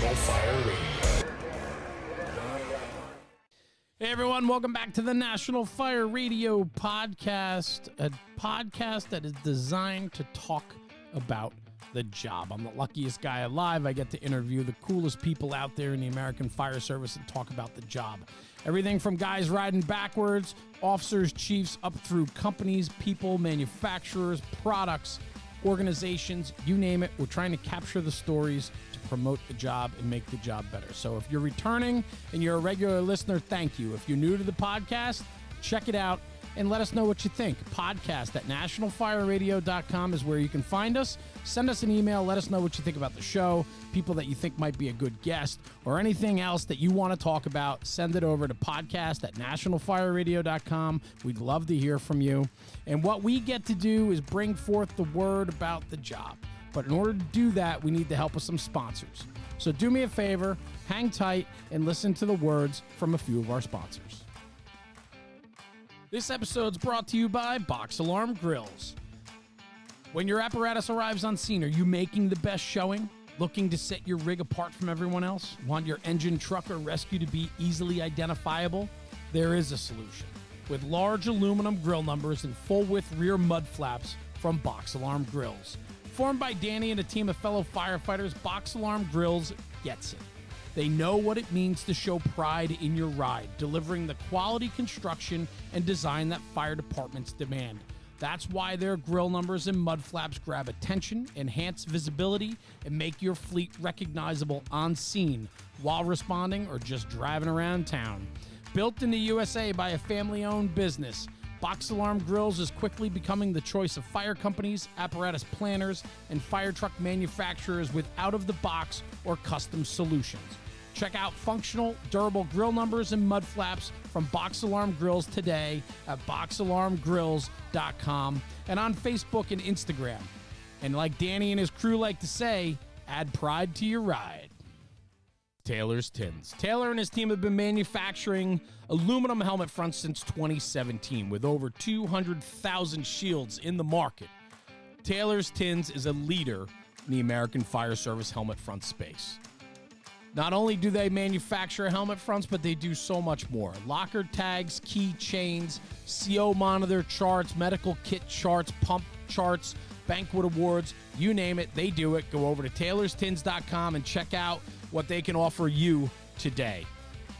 National Fire Radio. Hey everyone, welcome back to the National Fire Radio podcast, a podcast that is designed to talk about the job. I'm the luckiest guy alive. I get to interview the coolest people out there in the American Fire Service and talk about the job. Everything from guys riding backwards, officers, chiefs, up through companies, people, manufacturers, products, organizations, you name it. We're trying to capture the stories to promote the job and make the job better. So if you're returning and you're a regular listener, thank you. If you're new to the podcast, check it out and let us know what you think. Podcast at nationalfireradio.com is where you can find us. Send us an email. Let us know what you think about the show, people that you think might be a good guest, or anything else that you want to talk about. Send it over to podcast at nationalfireradio.com. We'd love to hear from you. And what we get to do is bring forth the word about the job. But in order to do that, we need the help of some sponsors. So do me a favor, hang tight, and listen to the words from a few of our sponsors. This episode's brought to you by Box Alarm Grills. When your apparatus arrives on scene, are you making the best showing? Looking to set your rig apart from everyone else? Want your engine, truck, or rescue to be easily identifiable? There is a solution. With large aluminum grill numbers and full-width rear mud flaps from Box Alarm Grills. Formed by Danny and a team of fellow firefighters, Box Alarm Grills gets it. They know what it means to show pride in your ride, delivering the quality construction and design that fire departments demand. That's why their grill numbers and mud flaps grab attention, enhance visibility, and make your fleet recognizable on scene while responding or just driving around town. Built in the USA by a family-owned business, Box Alarm Grills is quickly becoming the choice of fire companies, apparatus planners, and fire truck manufacturers with out-of-the-box or custom solutions. Check out functional, durable grill numbers and mud flaps from Box Alarm Grills today at boxalarmgrills.com and on Facebook and Instagram. And like Danny and his crew like to say, add pride to your ride. Taylor's Tins. Taylor and his team have been manufacturing aluminum helmet fronts since 2017 with over 200,000 shields in the market. Taylor's Tins is a leader in the American Fire Service helmet front space. Not only do they manufacture helmet fronts, but they do so much more. Locker tags, key chains, CO monitor charts, medical kit charts, pump charts, banquet awards, you name it, they do it. Go over to taylorstins.com and check out what they can offer you today.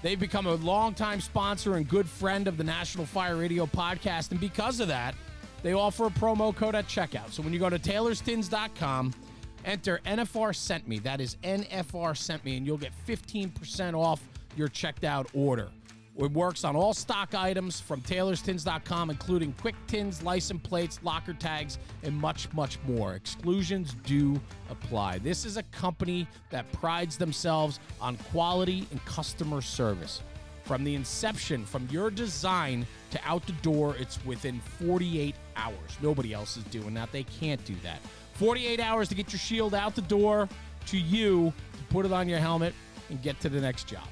They've become a longtime sponsor and good friend of the National Fire Radio podcast, and because of that, they offer a promo code at checkout. So when you go to taylorstins.com, enter NFR Sent Me. That is NFR Sent Me, and you'll get 15% off your checked out order. It works on all stock items from taylorstins.com, including quick tins, license plates, locker tags, and much, much more. Exclusions do apply. This is a company that prides themselves on quality and customer service. From the inception, from your design to out the door, it's within 48 hours. Nobody else is doing that. They can't do that. 48 hours to get your shield out the door to you, to put it on your helmet, and get to the next job.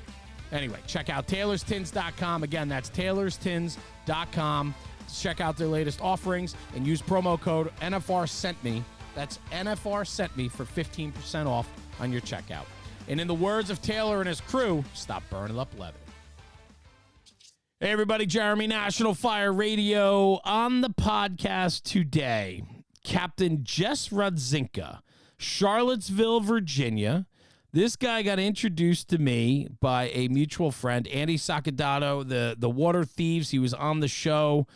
Anyway, check out taylorstins.com. Again, that's taylorstins.com. Check out their latest offerings and use promo code NFR Sent Me. That's NFR Sent Me for 15% off on your checkout. And in the words of Taylor and his crew, stop burning up leather. Hey, everybody, Jeremy, National Fire Radio. On the podcast today, Captain Jess Rodzinka, Charlottesville, Virginia. This guy got introduced to me by a mutual friend, Andy Sacadato, the Water Thieves. He was on the show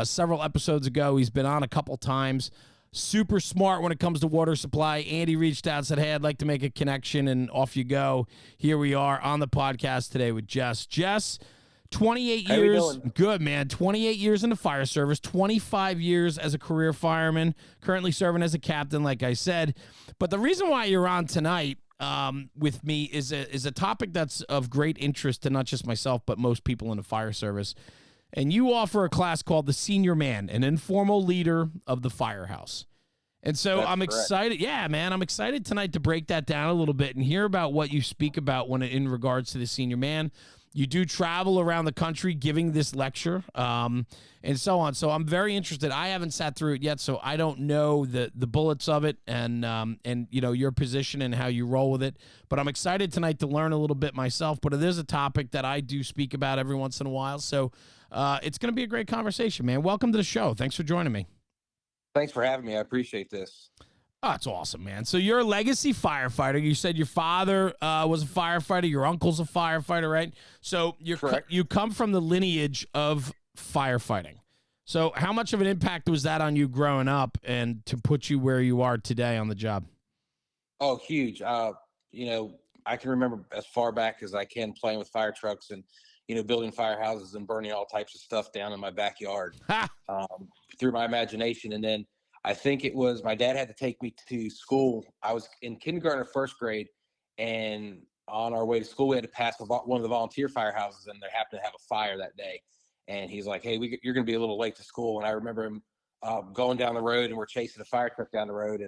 several episodes ago. He's been on a couple times. Super smart when it comes to water supply. Andy reached out and said, hey, I'd like to make a connection, and off you go. Here we are on the podcast today with Jess. Jess, 28 How years. you doing? Good, man. 28 years in the fire service, 25 years as a career fireman, currently serving as a captain, like I said. But the reason why you're on tonight with me is a topic that's of great interest to not just myself, but most people in the fire service. And you offer a class called the Senior Man, an informal leader of the firehouse. And so That's I'm correct. excited. Yeah, man, I'm excited tonight to break that down a little bit and hear about what you speak about when in regards to the Senior Man. you do travel around the country giving this lecture, and so on. So I'm very interested. I haven't sat through it yet, so I don't know the bullets of it and your position and how you roll with it. But I'm excited tonight to learn a little bit myself. But it is a topic that I do speak about every once in a while. So it's going to be a great conversation, man. Welcome to the show. Thanks for joining me. Thanks for having me. I appreciate this. Oh, that's awesome, man. So you're a legacy firefighter. You said your father was a firefighter. Your uncle's a firefighter, right? So you come from the lineage of firefighting. So how much of an impact was that on you growing up and to put you where you are today on the job? Oh, huge. I can remember as far back as I can playing with fire trucks and, building firehouses and burning all types of stuff down in my backyard through my imagination. And then I think it was my dad had to take me to school. I was in kindergarten or first grade, and on our way to school, we had to pass one of the volunteer firehouses, and they happened to have a fire that day. And he's like, "Hey, you're going to be a little late to school." And I remember him going down the road, and we're chasing a fire truck down the road,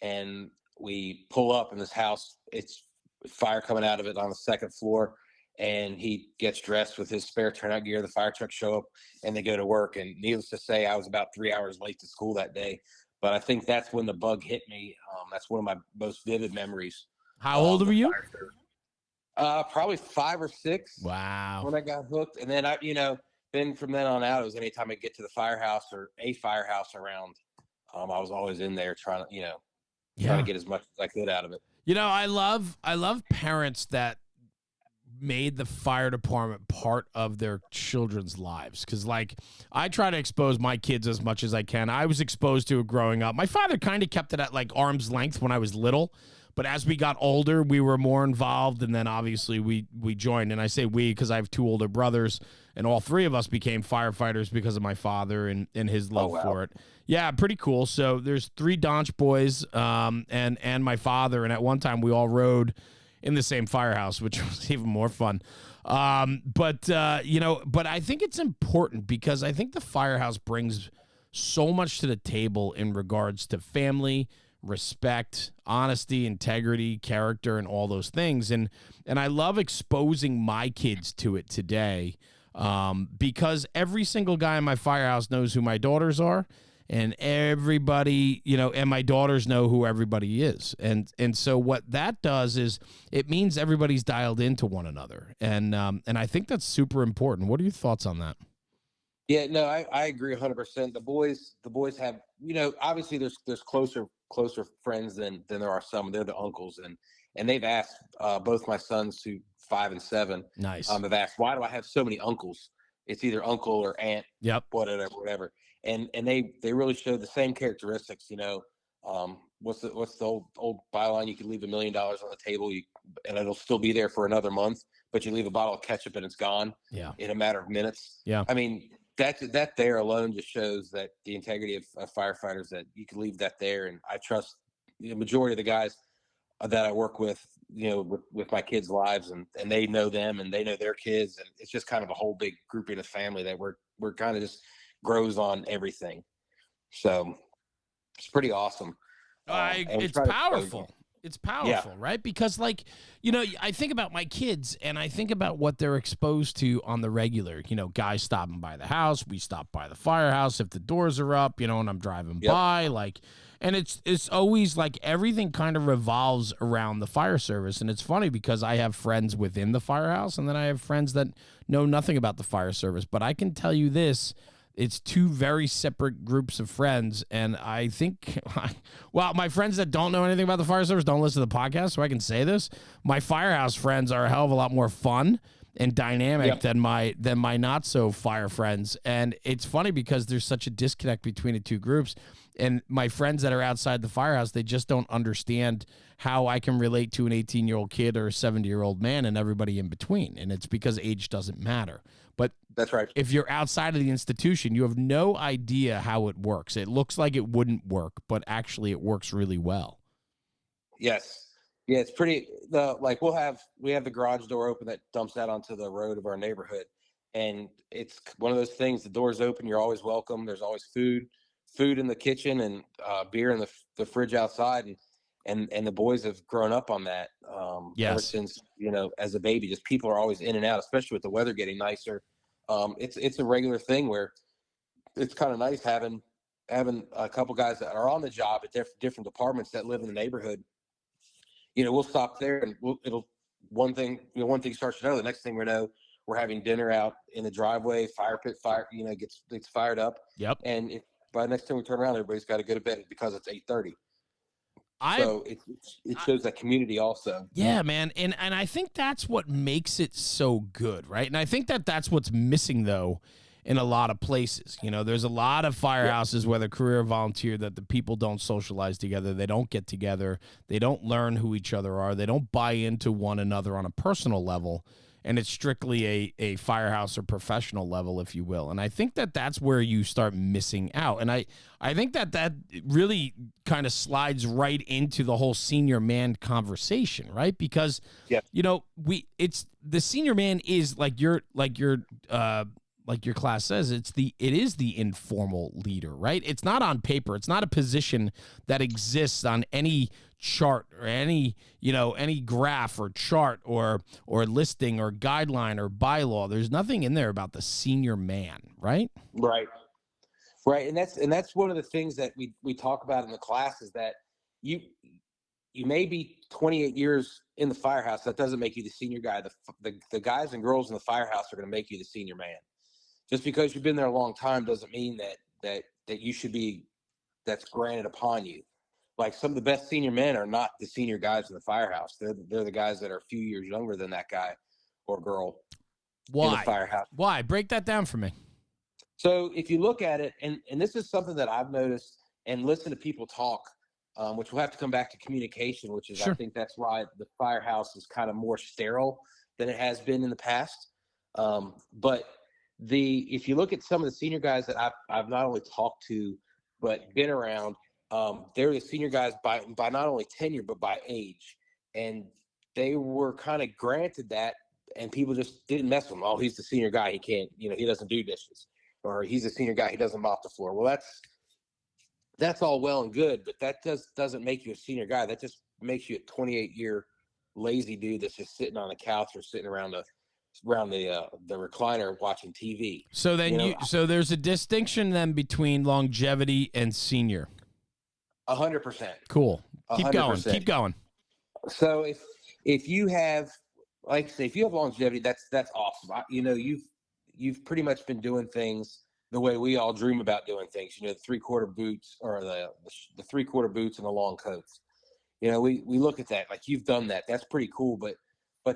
and we pull up in this house. It's fire coming out of it on the second floor. And he gets dressed with his spare turnout gear. The fire trucks show up and they go to work. And needless to say, I was about 3 hours late to school that day. But I think that's when the bug hit me. That's one of my most vivid memories. How old were you? Probably 5 or 6. Wow. When I got hooked. And then then from then on out, it was anytime I get to the firehouse or a firehouse around, I was always in there trying to get as much as I could out of it. I love parents that made the fire department part of their children's lives, because I try to expose my kids as much as I can. I was exposed to it growing up. My father kind of kept it at arm's length when I was little, but as we got older, we were more involved, and then obviously we joined. And I say we because I have 2 older brothers, and all 3 of us became firefighters because of my father and his love for it. Yeah, pretty cool. So there's 3 Donch boys and my father, and at one time we all rode in the same firehouse, which was even more fun. But I think it's important because I think the firehouse brings so much to the table in regards to family, respect, honesty, integrity, character, and all those things. And I love exposing my kids to it today because every single guy in my firehouse knows who my daughters are. And everybody, and my daughters know who everybody is. And so what that does is it means everybody's dialed into one another. And I think that's super important. What are your thoughts on that? Yeah, no, I agree 100%. The boys have, obviously there's closer friends than there are some. They're the uncles. And they've asked both my sons, who 5 and 7. Nice. Have asked, why do I have so many uncles? It's either uncle or aunt. Yep. Whatever. And they really show the same characteristics. What's the old byline? You could leave $1 million on the table, and it'll still be there for another month. But you leave a bottle of ketchup and it's gone. Yeah. In a matter of minutes. Yeah. I mean, that there alone just shows that the integrity of firefighters, that you can leave that there. And I trust the majority of the guys that I work with, with my kids' lives, and they know them and they know their kids, and it's just kind of a whole big grouping of family that we're kind of just grows on everything. So it's pretty awesome. It's powerful. It's powerful, right? Because I think about my kids and I think about what they're exposed to on the regular, guys stopping by the house. We stop by the firehouse if the doors are up, and I'm driving by, and it's always everything kind of revolves around the fire service. And it's funny because I have friends within the firehouse, and then I have friends that know nothing about the fire service, but I can tell you this. It's 2 very separate groups of friends, and I think, well, my friends that don't know anything about the fire service don't listen to the podcast, so I can say this. My firehouse friends are a hell of a lot more fun and dynamic than my not so fire friends. And it's funny because there's such a disconnect between the 2 groups. And my friends that are outside the firehouse, they just don't understand how I can relate to an 18-year-old kid or a 70-year-old man and everybody in between. And it's because age doesn't matter. But that's right. If you're outside of the institution, you have no idea how it works. It looks like it wouldn't work, but actually it works really well. Yes. Yeah, it's pretty we have the garage door open that dumps out onto the road of our neighborhood. And it's one of those things, the door's open, you're always welcome. There's always food in the kitchen and beer in the fridge outside. and the boys have grown up on that ever since, as a baby. Just people are always in and out, especially with the weather getting nicer. It's a regular thing where it's kind of nice having a couple guys that are on the job at different departments that live in the neighborhood. We'll stop there and one thing starts to know. The next thing we know, we're having dinner out in the driveway, fire pit, gets fired up. Yep. And by the next time we turn around, everybody's got to go to bed because it's 8:30. So it shows that community also. Yeah, man. And I think that's what makes it so good, right? And I think that's what's missing, though, in a lot of places. There's a lot of firehouses, whether career or volunteer, that the people don't socialize together. They don't get together. They don't learn who each other are. They don't buy into one another on a personal level. And it's strictly a firehouse or professional level, if you will. And I think that's where you start missing out. And I think that really kind of slides right into the whole senior man conversation, right? Because, it's the senior man is like your class says, it is the informal leader, right? It's not on paper. It's not a position that exists on any chart or any graph or chart or listing or guideline or bylaw. There's nothing in there about the senior man, right? Right. And that's one of the things that we talk about in the class is that you may be 28 years in the firehouse. That doesn't make you the senior guy. The guys and girls in the firehouse are going to make you the senior man. Just because you've been there a long time doesn't mean that you should be, that's granted upon you. Like some of the best senior men are not the senior guys in the firehouse. They're the guys that are a few years younger than that guy or girl. Why? In the firehouse. Why? Break that down for me. So if you look at it, and this is something that I've noticed and listen to people talk, which will have to come back to communication, which is, sure. I think that's why the firehouse is kind of more sterile than it has been in the past. But if you look at some of the senior guys that I've not only talked to, but been around, they're the senior guys by not only tenure, but by age. And they were kind of granted that, and people just didn't mess with him. Oh, he's the senior guy. He can't, he doesn't do dishes. Or he's a senior guy. He doesn't mop the floor. Well, that's all well and good, but that doesn't make you a senior guy. That just makes you a 28-year lazy dude that's just sitting on the couch or sitting around the recliner watching TV. So then so there's a distinction then between longevity and senior. 100%. Cool. 100%. Keep going. So if you have, like I say, if you have longevity, that's awesome. You've pretty much been doing things the way we all dream about doing things. The 3/4 boots or the 3/4 boots and the long coats. We look at that like you've done that. That's pretty cool. But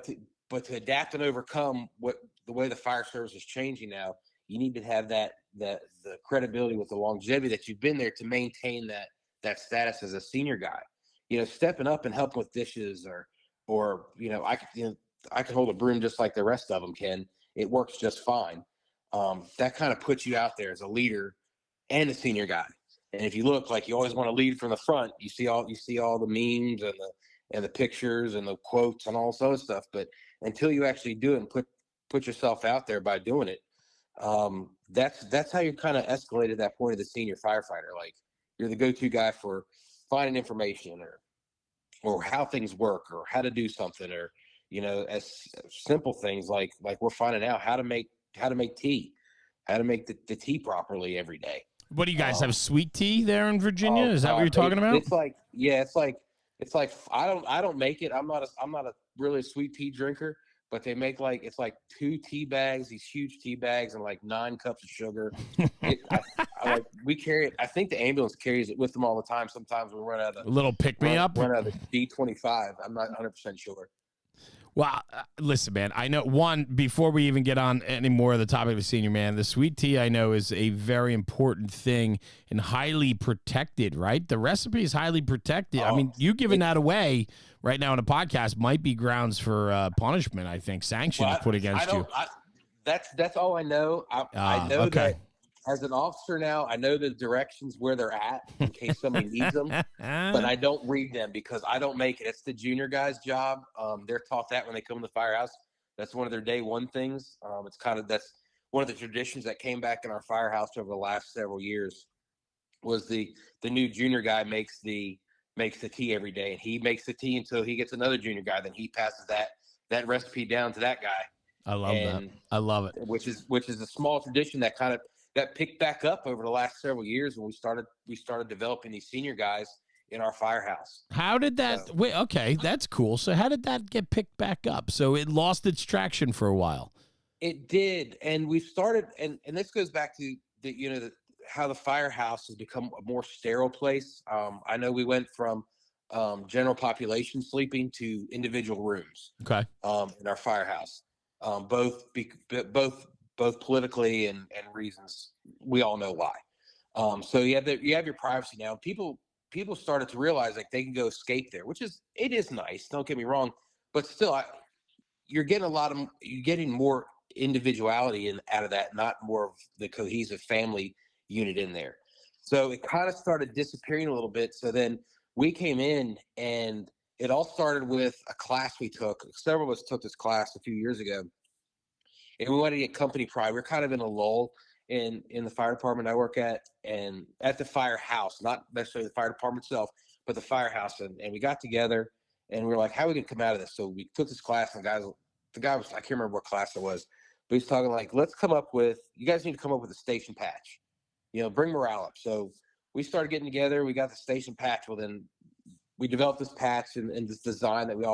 to adapt and overcome the way the fire service is changing now, you need to have the credibility with the longevity that you've been there to maintain that status as a senior guy. Stepping up and helping with dishes or I can hold a broom just like the rest of them can. It works just fine. That kind of puts you out there as a leader and a senior guy. And if you look like you always want to lead from the front, you see all the memes and the pictures and the quotes and all this other stuff. But until you actually do it and put yourself out there by doing it, that's how you kind of escalate at that point of the senior firefighter. Like you're the go-to guy for finding information or how things work or how to do something or as simple things like we're finding out how to make tea, how to make the tea properly every day. What do you guys have sweet tea there in Virginia? Is that what you're talking about? It's like I don't make it. I'm not a really sweet tea drinker, but they make it's like 2 tea bags, these huge tea bags, and like 9 cups of sugar. We carry it. I think the ambulance carries it with them all the time. Sometimes we run out of a little pick me up. Run out of the D25. I'm not 100% sure. Well, listen, man, I know before we even get on any more of the topic of senior man, the sweet tea I know is a very important thing and highly protected, right? The recipe is highly protected. I mean, you giving that away right now in a podcast might be grounds for punishment, I think, sanctions put against you. That's all I know. I know that as an officer now, I know the directions where they're at in case somebody needs them, but I don't read them because I don't make it. It's the junior guy's job. They're taught that when they come to the firehouse. That's one of their day one things. That's one of the traditions that came back in our firehouse over the last several years was the new junior guy makes the makes the tea every day, and he makes the tea until he gets another junior guy. Then he passes that recipe down to that guy. I love that. And I love it. which is a small tradition that kind of got picked back up over the last several years when we started developing these senior guys in our firehouse. How did that? So, Wait, okay, that's cool. So how did that get picked back up? So it lost its traction for a while. it did, and we started, and this goes back to how the firehouse has become a more sterile place. I know we went from general population sleeping to individual rooms. Okay. In our firehouse, both politically and reasons we all know why. So you have your privacy now. People started to realize like they can go escape there, it is nice. Don't get me wrong, but still, you're getting more individuality out of that, not more of the cohesive family unit in there. So it kind of started disappearing a little bit. So then we came in, and it all started with a class we took. Several of us took this class a few years ago, and we wanted to get company pride. We're kind of in a lull in the fire department I work at, and at the firehouse, not necessarily the fire department itself, but the firehouse. And we got together, and we were like, how are we going to come out of this? So we took this class, and the guy was, I can't remember what class it was, but he's talking like, you guys need to come up with a station patch, bring morale up. So we started getting together. We got the station patch. Well, then we developed this patch and this design that we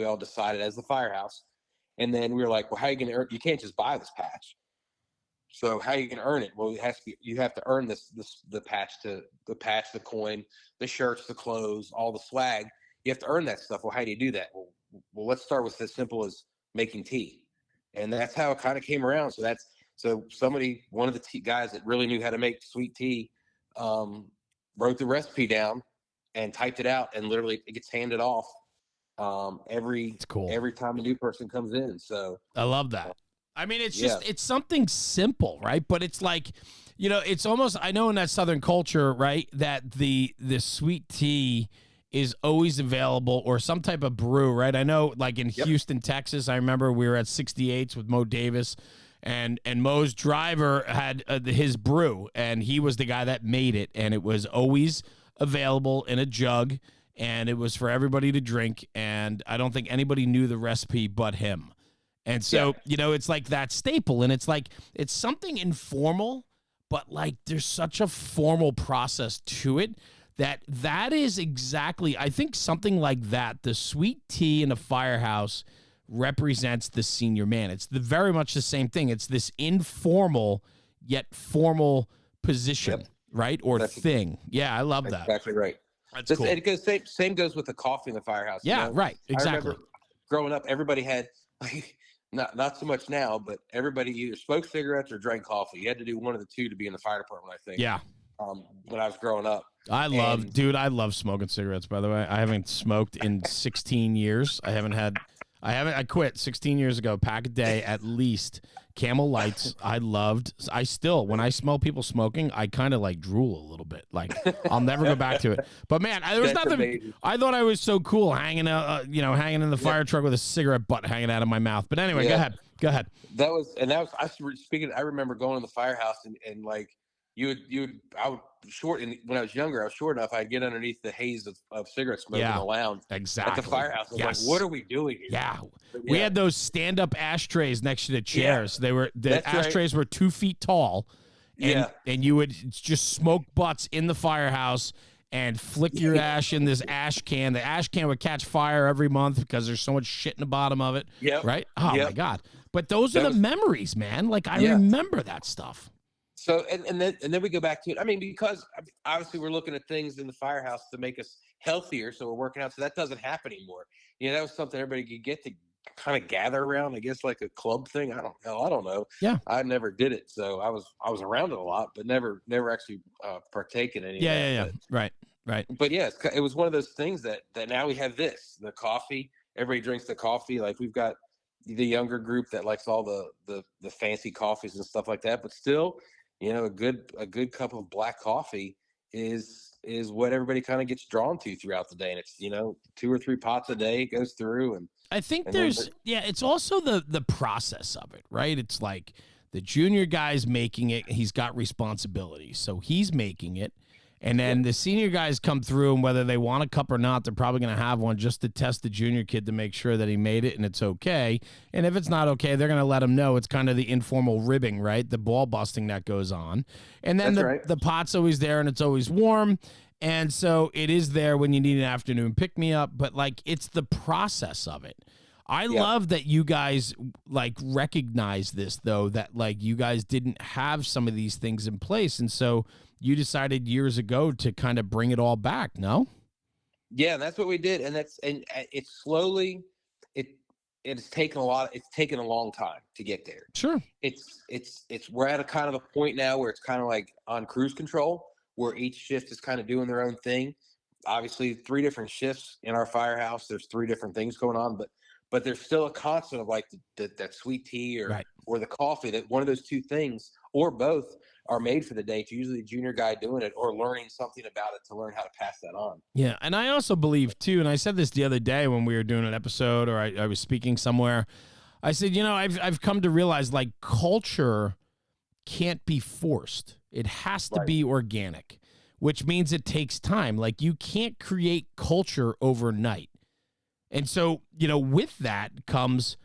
all decided as the firehouse. And then we were like, well, how are you going to earn? You can't just buy this patch. So how are you going to earn it? Well, you have to earn the patch, the coin, the shirts, the clothes, all the swag. You have to earn that stuff. Well, how do you do that? Well, let's start with as simple as making tea. And that's how it kind of came around. So one of the guys that really knew how to make sweet tea, wrote the recipe down and typed it out, and literally it gets handed off every time a new person comes in. So I love that. I mean, it's just, it's something simple, right? But it's like, it's almost, I know in that Southern culture, right, that the sweet tea is always available, or some type of brew, right? I know like in Houston, Texas, I remember we were at 68s with Mo Davis, and Mo's driver had his brew, and he was the guy that made it, and it was always available in a jug, and it was for everybody to drink, and I don't think anybody knew the recipe but him. And so, it's like that staple, and it's like, it's something informal, but like there's such a formal process to it that is exactly, I think something like that, the sweet tea in a firehouse represents the senior man. It's very much the same thing. It's this informal yet formal position, right? Or thing. Yeah, I love that. Exactly right. That's cool. It goes, same goes with the coffee in the firehouse. Yeah, right. Exactly. I remember growing up, everybody had, like, not so much now, but everybody either smoked cigarettes or drank coffee. You had to do one of the two to be in the fire department, I think. Yeah. When I was growing up. I love smoking cigarettes, by the way. I haven't smoked in 16 years. I quit 16 years ago, pack a day at least. Camel Lights, I still, when I smell people smoking, I kind of like drool a little bit. Like, I'll never go back to it. But man, there was nothing, amazing. I thought I was so cool hanging in the fire truck with a cigarette butt hanging out of my mouth. But anyway, go ahead. I remember going to the firehouse and like, when I was younger, I was short enough, I'd get underneath the haze of cigarette smoke in the lounge. Exactly. At the firehouse. I was like, what are we doing here? Yeah. We had those stand-up ashtrays next to the chairs. The ashtrays were 2 feet tall. And you would just smoke butts in the firehouse and flick your ash in this ash can. The ash can would catch fire every month because there's so much shit in the bottom of it. Yeah. Right? Oh, my God. But those are the memories, man. Like, I remember that stuff. So, and then we go back to it. I mean, because obviously we're looking at things in the firehouse to make us healthier. So we're working out. So that doesn't happen anymore. That was something everybody could get to kind of gather around, I guess, like a club thing. I don't know. Yeah. I never did it. So I was around it a lot, but never actually partake in any of that. Yeah. Right. But yeah, it was one of those things that now we have the coffee. Everybody drinks the coffee. Like, we've got the younger group that likes all the fancy coffees and stuff like that, but still, a good cup of black coffee is what everybody kind of gets drawn to throughout the day. And it's, 2 or 3 pots a day goes through. And I think it's also the process of it, right? It's like the junior guy's making it. He's got responsibility. So he's making it. And then the senior guys come through, and whether they want a cup or not, they're probably going to have one just to test the junior kid to make sure that he made it and it's okay. And if it's not okay, they're going to let him know. It's kind of the informal ribbing, right? The ball busting that goes on. And then the pot's always there and it's always warm. And so it is there when you need an afternoon pick-me-up, but, like, it's the process of it. I love that you guys, like, recognize this, though, that, like, you guys didn't have some of these things in place. And so you decided years ago to kind of bring it all back, no? Yeah, that's what we did. And it's slowly, it's taken a long time to get there. Sure. We're at a kind of a point now where it's kind of like on cruise control, where each shift is kind of doing their own thing. Obviously 3 different shifts in our firehouse. There's 3 different things going on, but there's still a constant of, like, that sweet tea or the coffee, that one of those 2 things or both are made for the day. It's usually the junior guy doing it or learning something about it to learn how to pass that on. Yeah, and I also believe, too, and I said this the other day when we were doing an episode, or I was speaking somewhere, I said, I've come to realize, like, culture can't be forced. It has to be organic, which means it takes time. Like, you can't create culture overnight. And so, with that comes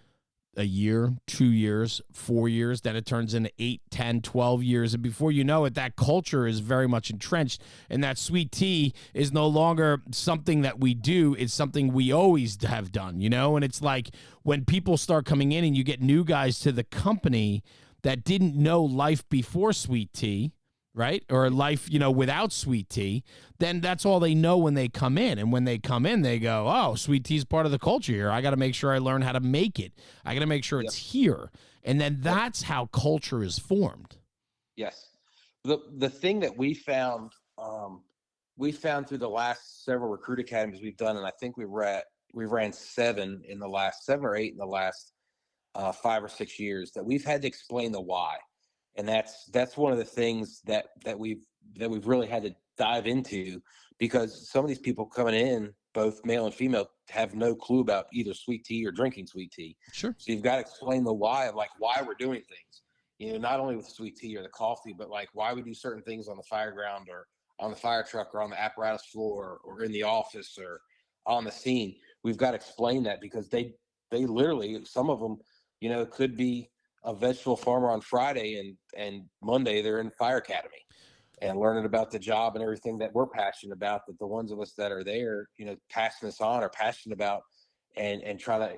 a year, 2 years, 4 years, then it turns into 8, 10, 12 years. And before you know it, that culture is very much entrenched. And that sweet tea is no longer something that we do. It's something we always have done, And it's like when people start coming in and you get new guys to the company that didn't know life before sweet tea, right? Or life, without sweet tea, then that's all they know when they come in. And when they come in, they go, oh, sweet tea is part of the culture here. I got to make sure I learn how to make it. I got to make sure it's here. And then that's how culture is formed. Yes. The thing that we found through the last several recruit academies we've done, and I think we ran 7 or 8 in the last 5 or 6 years, that we've had to explain the why. And that's one of the things that we've really had to dive into, because some of these people coming in, both male and female, have no clue about either sweet tea or drinking sweet tea. Sure. So you've got to explain the why of, like, why we're doing things, not only with sweet tea or the coffee, but, like, why we do certain things on the fire ground or on the fire truck or on the apparatus floor or in the office or on the scene. We've got to explain that, because they literally, some of them, could be a vegetable farmer on Friday and Monday they're in fire academy and learning about the job and everything that we're passionate about, that the ones of us that are there, passing this on are passionate about, and try to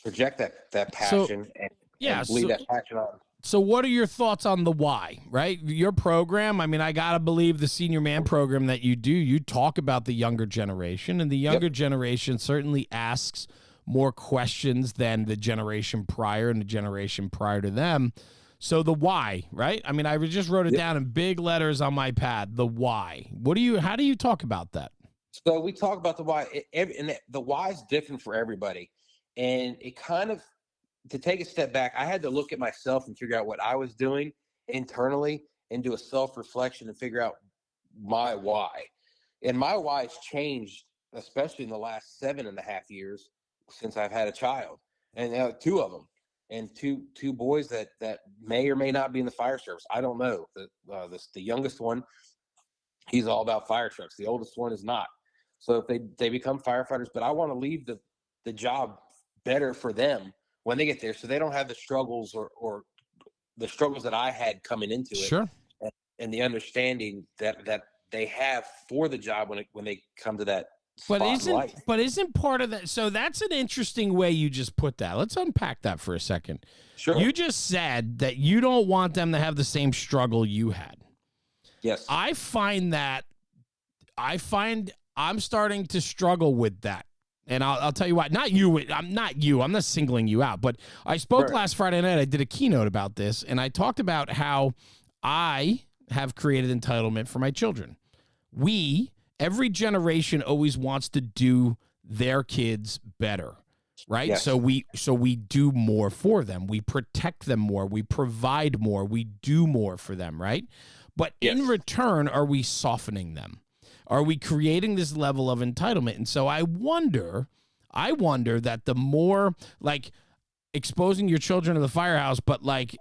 project that passion and bleed that passion on. So what are your thoughts on the why, right? Your program, I mean, I got to believe the senior man program that you do, you talk about the younger generation, and the younger generation certainly asks more questions than the generation prior and the generation prior to them. So the why, right? I mean, I just wrote it down in big letters on my pad, the why. How do you talk about that? So we talk about the why, and the why is different for everybody. And it kind of, to take a step back, I had to look at myself and figure out what I was doing internally and do a self-reflection and figure out my why. And my why has changed, especially in the last 7.5 years since I've had a child, and now 2 of them, and two boys that may or may not be in the fire service. I don't know. The youngest one, he's all about fire trucks. The oldest one is not. So if they become firefighters, but I want to leave the job better for them when they get there, so they don't have the struggles or the struggles that I had coming into it. Sure. And the understanding that they have for the job when they come to that. But isn't part of that? So that's an interesting way you just put that. Let's unpack that for a second. Sure. You just said that you don't want them to have the same struggle you had. Yes. I find I'm starting to struggle with that. And I'll tell you what, I'm not singling you out, but I spoke last Friday night. I did a keynote about this, and I talked about how I have created entitlement for my children. Every generation always wants to do their kids better, right? Yes. So we do more for them. We protect them more. We provide more. We do more for them, right? But in return, are we softening them? Are we creating this level of entitlement? And so I wonder that the more, like, exposing your children to the firehouse, but, like,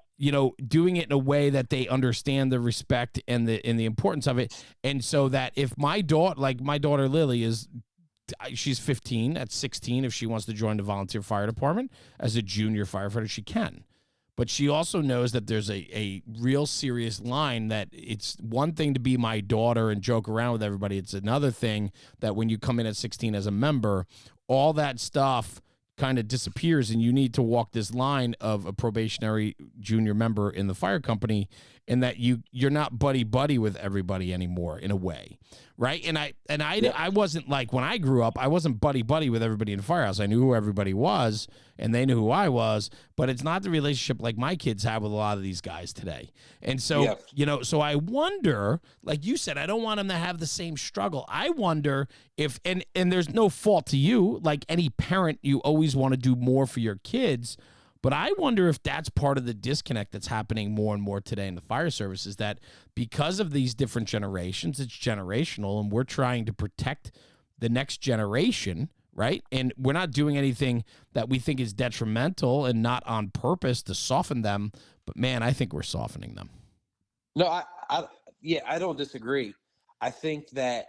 doing it in a way that they understand the respect and the importance of it. And so that if my daughter Lily she's 15, at 16, if she wants to join the volunteer fire department as a junior firefighter, she can. But she also knows that there's a real serious line, that it's one thing to be my daughter and joke around with everybody. It's another thing that when you come in at 16 as a member, all that stuff kind of disappears, and you need to walk this line of a probationary junior member in the fire company, and that you're not buddy with everybody anymore in a way, right? And I wasn't like, when I grew up, I wasn't buddy with everybody in the firehouse. I knew who everybody was, and they knew who I was, but it's not the relationship like my kids have with a lot of these guys today. And so, so I wonder, like you said, I don't want them to have the same struggle. I wonder if, and there's no fault to you, like any parent, you always want to do more for your kids. But I wonder if that's part of the disconnect that's happening more and more today in the fire service, is that because of these different generations, it's generational, and we're trying to protect the next generation, right? And we're not doing anything that we think is detrimental and not on purpose to soften them. But, man, I think we're softening them. No, I don't disagree. I think that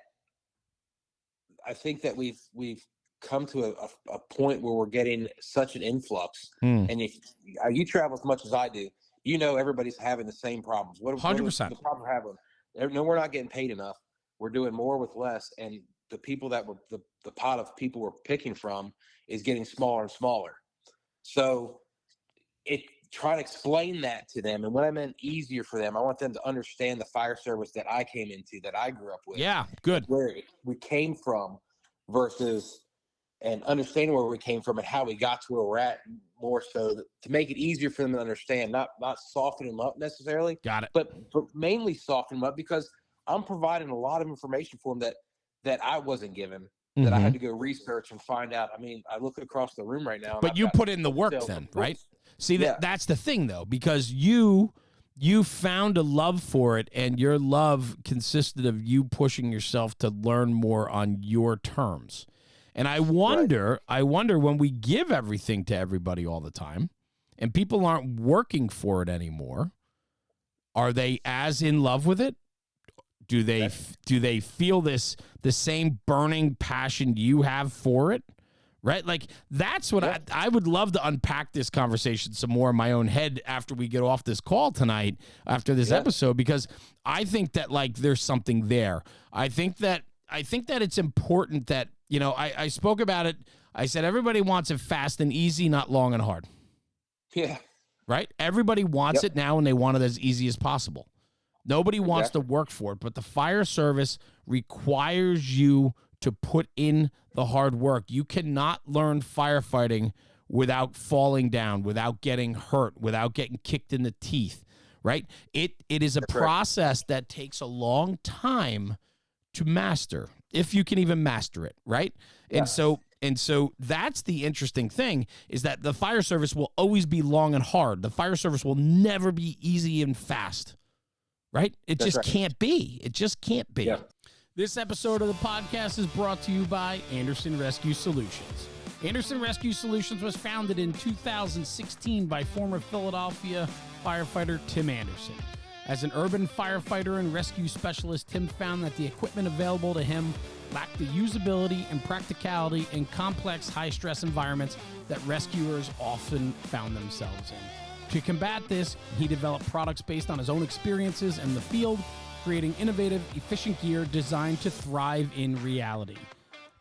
we've come to a point where we're getting such an influx, and if you travel as much as I do, everybody's having the same problems. 100%. The problem we're having? No, we're not getting paid enough. We're doing more with less, and the people that were the pot of people we're picking from is getting smaller and smaller. So try to explain that to them, and what I meant easier for them, I want them to understand the fire service that I came into, that I grew up with. Yeah, good. Where we came from versus. And understanding where we came from and how we got to where we're at, more so to make it easier for them to understand, not soften them up necessarily. Got it. But mainly soften them up, because I'm providing a lot of information for them that I wasn't given, that I had to go research and find out. I mean, I look across the room right now. But you put in the work then, right? See, that's the thing, though, because you found a love for it, and your love consisted of you pushing yourself to learn more on your terms. And I wonder when we give everything to everybody all the time and people aren't working for it anymore, are they as in love with it? Do they feel the same burning passion you have for it? Right? Like, that's what I would love to unpack this conversation some more in my own head after we get off this call tonight, after this episode, because I think that, like, there's something there. I think that it's important that, I spoke about it. I said, everybody wants it fast and easy, not long and hard. Yeah. Right? Everybody wants it now, and they want it as easy as possible. Nobody wants to work for it, but the fire service requires you to put in the hard work. You cannot learn firefighting without falling down, without getting hurt, without getting kicked in the teeth, right? It is a process that takes a long time to master, if you can even master it, right? Yeah. And so that's the interesting thing, is that the fire service will always be long and hard. The fire service will never be easy and fast, right? It just can't be. It just can't be. Yeah. This episode of the podcast is brought to you by Anderson Rescue Solutions. Anderson Rescue Solutions was founded in 2016 by former Philadelphia firefighter Tim Anderson. As an urban firefighter and rescue specialist, Tim found that the equipment available to him lacked the usability and practicality in complex, high-stress environments that rescuers often found themselves in. To combat this, he developed products based on his own experiences in the field, creating innovative, efficient gear designed to thrive in reality.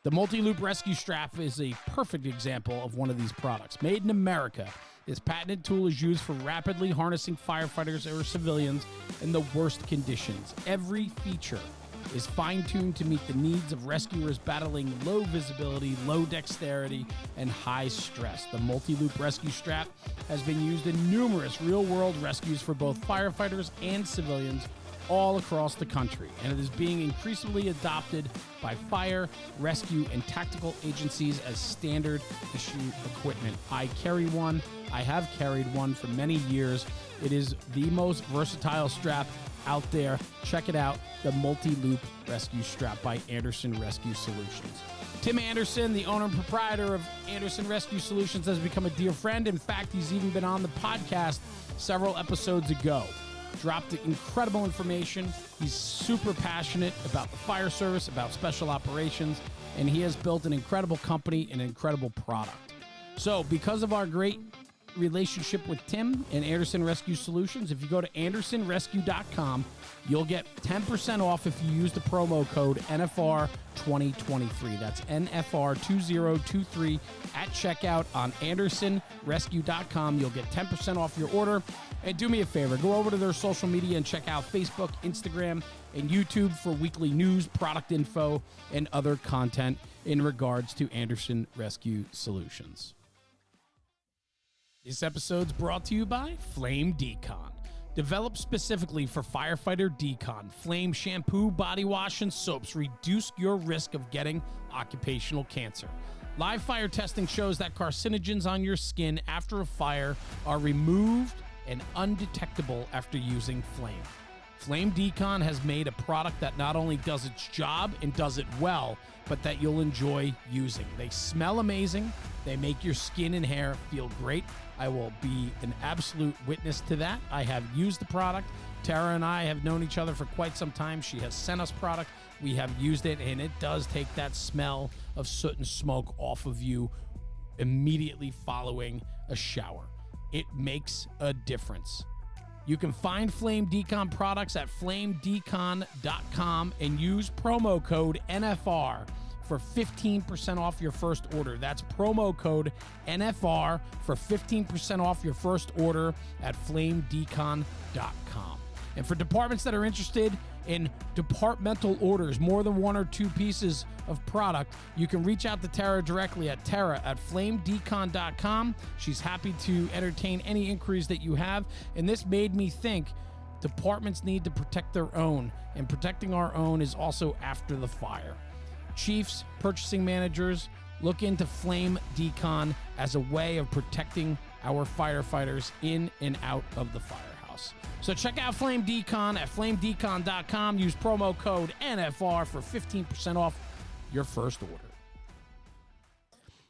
The multi-loop rescue strap is a perfect example of one of these products. Made in America, this patented tool is used for rapidly harnessing firefighters or civilians in the worst conditions. Every feature is fine-tuned to meet the needs of rescuers battling low visibility, low dexterity, and high stress. The multi-loop rescue strap has been used in numerous real-world rescues for both firefighters and civilians, all across the country, and it is being increasingly adopted by fire, rescue, and tactical agencies as standard issue equipment. I carry one. I have carried one for many years. It is the most versatile strap out there. Check it out, the Multi-Loop Rescue Strap by Anderson Rescue Solutions. Tim Anderson, the owner and proprietor of Anderson Rescue Solutions, has become a dear friend. In fact, he's even been on the podcast several episodes ago. Dropped incredible information. He's super passionate about the fire service, about special operations, and he has built an incredible company, an incredible product. So because of our great relationship with Tim and Anderson Rescue Solutions, if you go to andersonrescue.com, you'll get 10% off if you use the promo code NFR2023. That's NFR2023 at checkout on andersonrescue.com. You'll get 10% off your order. And do me a favor, go over to their social media and check out Facebook, Instagram, and YouTube for weekly news, product info, and other content in regards to Anderson Rescue Solutions. This episode's brought to you by Flame Decon. Developed specifically for firefighter decon, Flame shampoo, body wash, and soaps reduce your risk of getting occupational cancer. Live fire testing shows that carcinogens on your skin after a fire are removed and undetectable after using Flame. Flame Decon has made a product that not only does its job and does it well, but that you'll enjoy using. They smell amazing. They make your skin and hair feel great. I will be an absolute witness to that. I have used the product. Tara and I have known each other for quite some time. She has sent us product. We have used it, and it does take that smell of soot and smoke off of you immediately following a shower. It makes a difference. You can find Flame Decon products at flamedecon.com and use promo code NFR for 15% off your first order. That's promo code NFR for 15% off your first order at flamedecon.com. And for departments that are interested in departmental orders, more than one or two pieces of product, you can reach out to Tara directly at tara@flamedecon.com. She's happy to entertain any inquiries that you have. And this made me think departments need to protect their own, and protecting our own is also after the fire. Chiefs, purchasing managers, look into Flame Decon as a way of protecting our firefighters in and out of the firehouse. So check out Flame Decon at flamedecon.com. Use promo code NFR for 15% off your first order.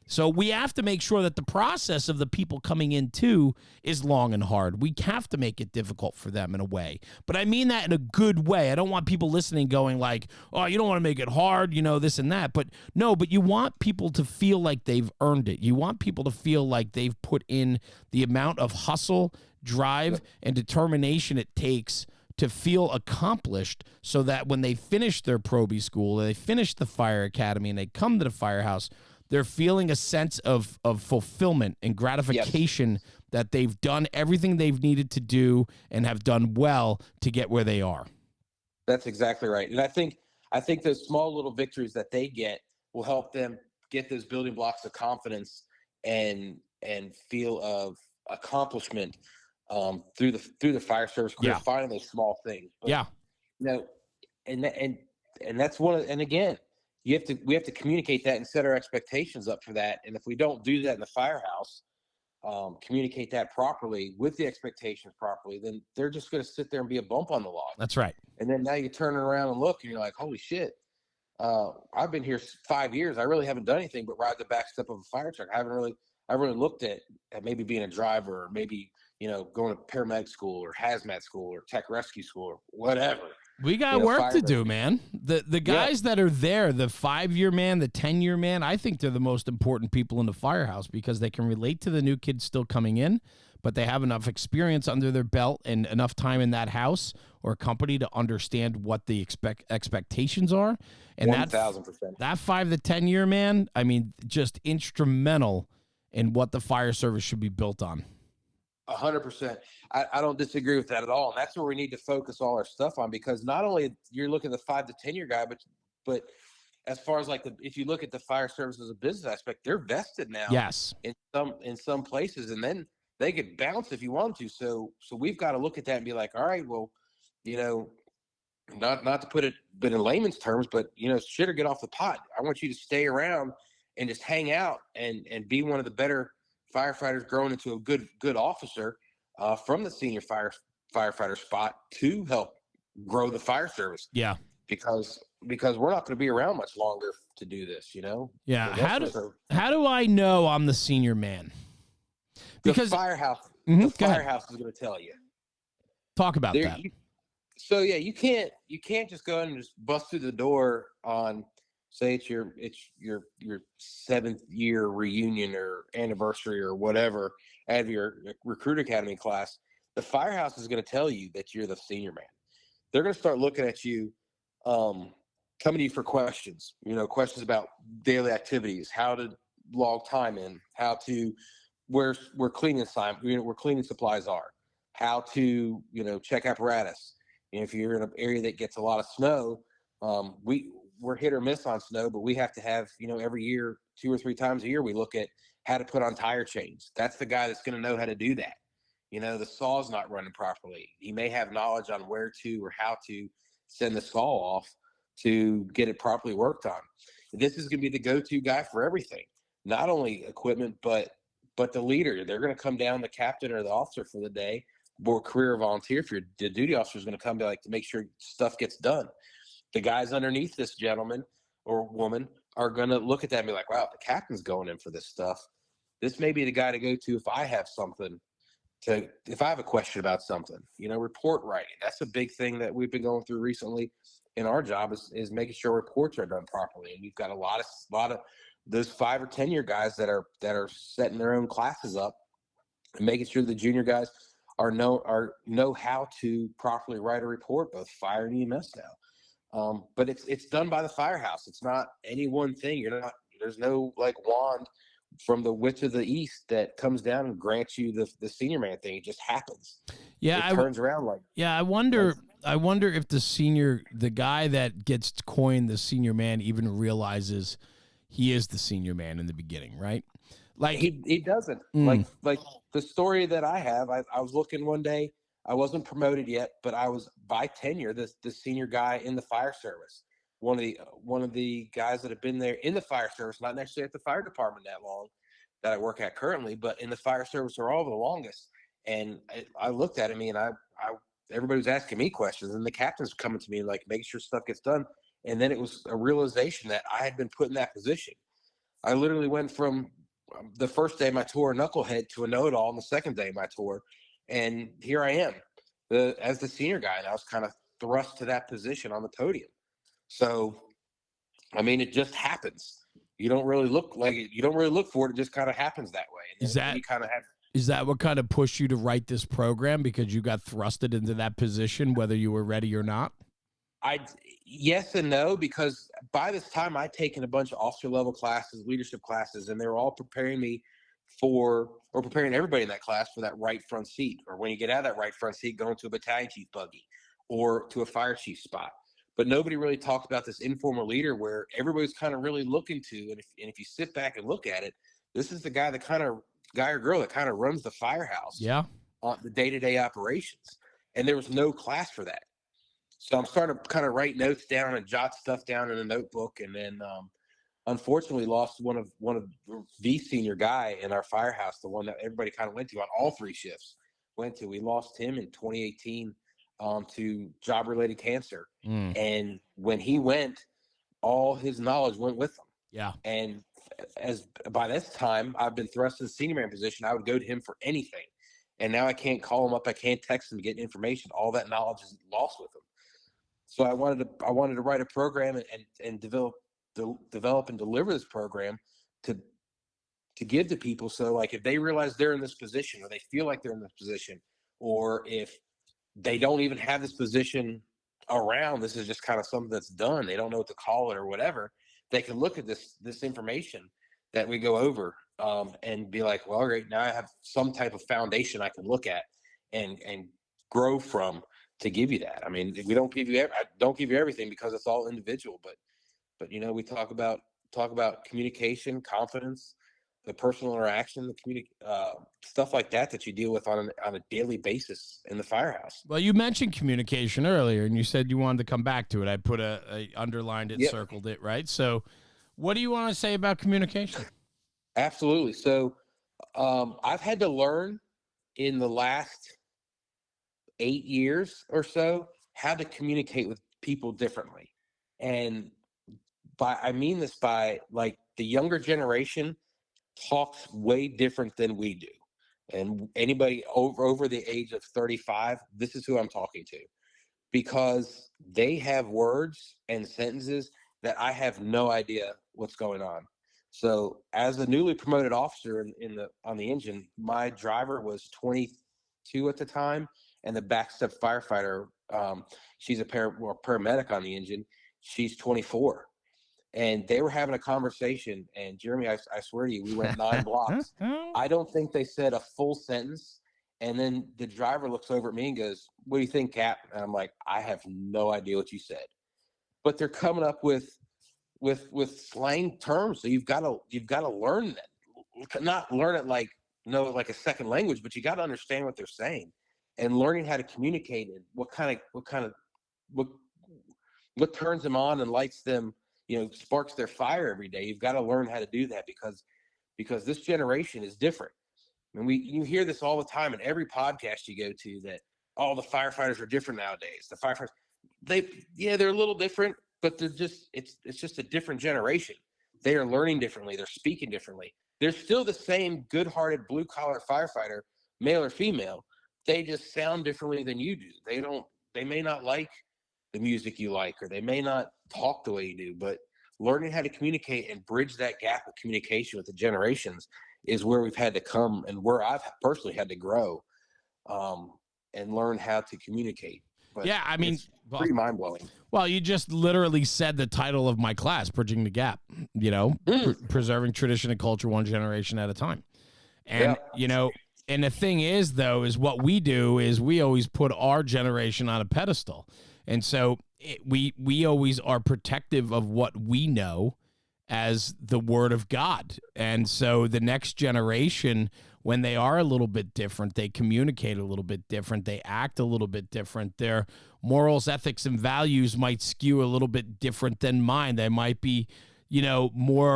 So we have to make sure that the process of the people coming in too is long and hard. We have to make it difficult for them in a way. But I mean that in a good way. I don't want people listening going like, oh, you don't want to make it hard, you know, this and that. But no, but you want people to feel like they've earned it. You want people to feel like they've put in the amount of hustle, drive, and determination it takes to feel accomplished, so that when they finish their probie school, they finish the fire academy, and they come to the firehouse, they're feeling a sense of fulfillment and gratification that they've done everything they've needed to do and have done well to get where they are. That's exactly right. And I think those small little victories that they get will help them get those building blocks of confidence and feel of accomplishment through the fire service career, finding those small things. But, you know, and that's one of, and again, we have to communicate that and set our expectations up for that. And if we don't do that in the firehouse, communicate that properly with the expectations properly, then they're just going to sit there and be a bump on the log. That's right. And then now you turn around and look, and you're like, holy shit, I've been here 5 years. I really haven't done anything but ride the back step of a fire truck. I really looked at maybe being a driver, or maybe, you know, going to paramedic school or hazmat school or tech rescue school or whatever. We got work to do, man. The guys that are there, the 5-year man, the 10-year man, I think they're the most important people in the firehouse, because they can relate to the new kids still coming in, but they have enough experience under their belt and enough time in that house or company to understand what the expectations are. And 1,000%. That 5 to 10-year man, I mean, just instrumental in what the fire service should be built on. 100%. I don't disagree with that at all. And that's where we need to focus all our stuff on, because not only you're looking at the 5 to 10 year guy, but as far as like if you look at the fire service as a business aspect, they're vested now. Yes. In some places, and then they could bounce if you want to. So we've got to look at that and be like, all right, well, you know, not to put it but in layman's terms, but shit or get off the pot. I want you to stay around and just hang out and be one of the better firefighters growing into a good officer from the senior firefighter spot to help grow the fire service. Yeah. Because we're not going to be around much longer to do this, Yeah. The How do I know I'm the senior man? Because the firehouse is going to tell you. Talk about that. So yeah, you can't just go and just bust through the door on, say it's your 7th year reunion or anniversary or whatever out of your recruit academy class. The firehouse is going to tell you that you're the senior man. They're going to start looking at you, coming to you for questions. Questions about daily activities, how to log time in, how to where cleaning supplies are, how to check apparatus. If you're in an area that gets a lot of snow, we're hit or miss on snow, but we have to have, every year, 2 or 3 times a year, we look at how to put on tire chains. That's the guy that's going to know how to do that. The saw's not running properly. He may have knowledge on where to or how to send the saw off to get it properly worked on. This is going to be the go-to guy for everything, not only equipment, but the leader. They're going to come down, the captain or the officer for the day, or career volunteer. If you're the duty officer, is going to come to make sure stuff gets done. The guys underneath this gentleman or woman are going to look at that and be like, wow, the captain's going in for this stuff. This may be the guy to go to if I have something if I have a question about something, report writing. That's a big thing that we've been going through recently in our job is making sure reports are done properly. And we've got a lot of those 5 or 10 year guys that are setting their own classes up and making sure the junior guys know how to properly write a report, both fire and EMS now. But it's done by the firehouse. It's not any one thing. There's no wand from the witch of the east that comes down and grants you the senior man thing. It just happens. Yeah, it turns around like. Yeah, I wonder if the guy that gets coined the senior man even realizes he is the senior man in the beginning, right? Like he doesn't. Like the story that I have. I was looking one day. I wasn't promoted yet, but I was by tenure the senior guy in the fire service. One of the guys that have been there in the fire service, not necessarily at the fire department that long, that I work at currently, but in the fire service are all the longest. And I looked at him and everybody was asking me questions, and the captain's coming to me making sure stuff gets done. And then it was a realization that I had been put in that position. I literally went from the first day of my tour, knucklehead, to a know-it-all on the second day of my tour, and here I am, as the senior guy, and I was kind of thrust to that position on the podium. So, I mean, it just happens. You don't really look for it. It just kind of happens that way. And is that what kind of pushed you to write this program, because you got thrusted into that position, whether you were ready or not? Yes and no, because by this time I'd taken a bunch of officer level classes, leadership classes, and they were all preparing me preparing everybody in that class for that right front seat, or when you get out of that right front seat, going to a battalion chief buggy or to a fire chief spot. But nobody really talked about this informal leader where everybody's kind of really looking to, and if you sit back and look at it, this is the guy or girl that kind of runs the firehouse. Yeah. On the day-to-day operations. And there was no class for that. So I'm starting to kind of write notes down and jot stuff down in a notebook. And then unfortunately lost one of the senior guy in our firehouse, the one that everybody kind of went to on all 3 shifts we lost him in 2018 to job-related cancer. And when he went, all his knowledge went with him. Yeah. And as by this time I've been thrust in the senior man position, I would go to him for anything. And now I can't call him up. I can't text him to get information. All that knowledge is lost with him. So I wanted to write a program and develop and deliver this program to give to people. So if they realize they're in this position, or they feel like they're in this position, or if they don't even have this position around, this is just kind of something that's done, they don't know what to call it or whatever, they can look at this information that we go over and be like, well, all right, now I have some type of foundation I can look at and grow from to give you that. I mean, I don't give you everything, because it's all individual, but we talk about communication, confidence, the personal interaction, stuff like that you deal with on a daily basis in the firehouse. Well, you mentioned communication earlier, and you said you wanted to come back to it. I put a underlined it, Yep, circled it, right? So, what do you want to say about communication? absolutely. So I've had to learn in the last 8 years or so how to communicate with people differently. And I mean this by, like, the younger generation talks way different than we do. And anybody over the age of 35, this is who I'm talking to, because they have words and sentences that I have no idea what's going on. So, as a newly promoted officer on the engine, my driver was 22 at the time, and the backstep firefighter, she's a paramedic on the engine. She's 24, and they were having a conversation. And Jeremy, I swear to you, we went 9 blocks. I don't think they said a full sentence. And then the driver looks over at me and goes, "What do you think, Cap?" And I'm like, "I have no idea what you said." But they're coming up with slang terms, so you've got to learn that. Not learn it like like a second language, but you got to understand what they're saying, and learning how to communicate and what what turns them on and lights them, sparks their fire every day. You've got to learn how to do that, because this generation is different. And you hear this all the time in every podcast you go to, that all the firefighters are different nowadays. The firefighters, they're a little different, but it's just a different generation. They are learning differently. They're speaking differently. They're still the same good-hearted blue-collar firefighter, male or female. They just sound differently than you do. They may not like the music you like, or they may not talk the way you do, but learning how to communicate and bridge that gap of communication with the generations is where we've had to come, and where I've personally had to grow, and learn how to communicate. But Yeah, I mean, it's pretty mind blowing. Well, you just literally said the title of my class, Bridging the Gap, preserving tradition and culture one generation at a time. And, and the thing is, though, is what we do is we always put our generation on a pedestal. And so we always are protective of what we know as the word of God. And so the next generation, when they are a little bit different, they communicate a little bit different, they act a little bit different, their morals, ethics, and values might skew a little bit different than mine. They might be, more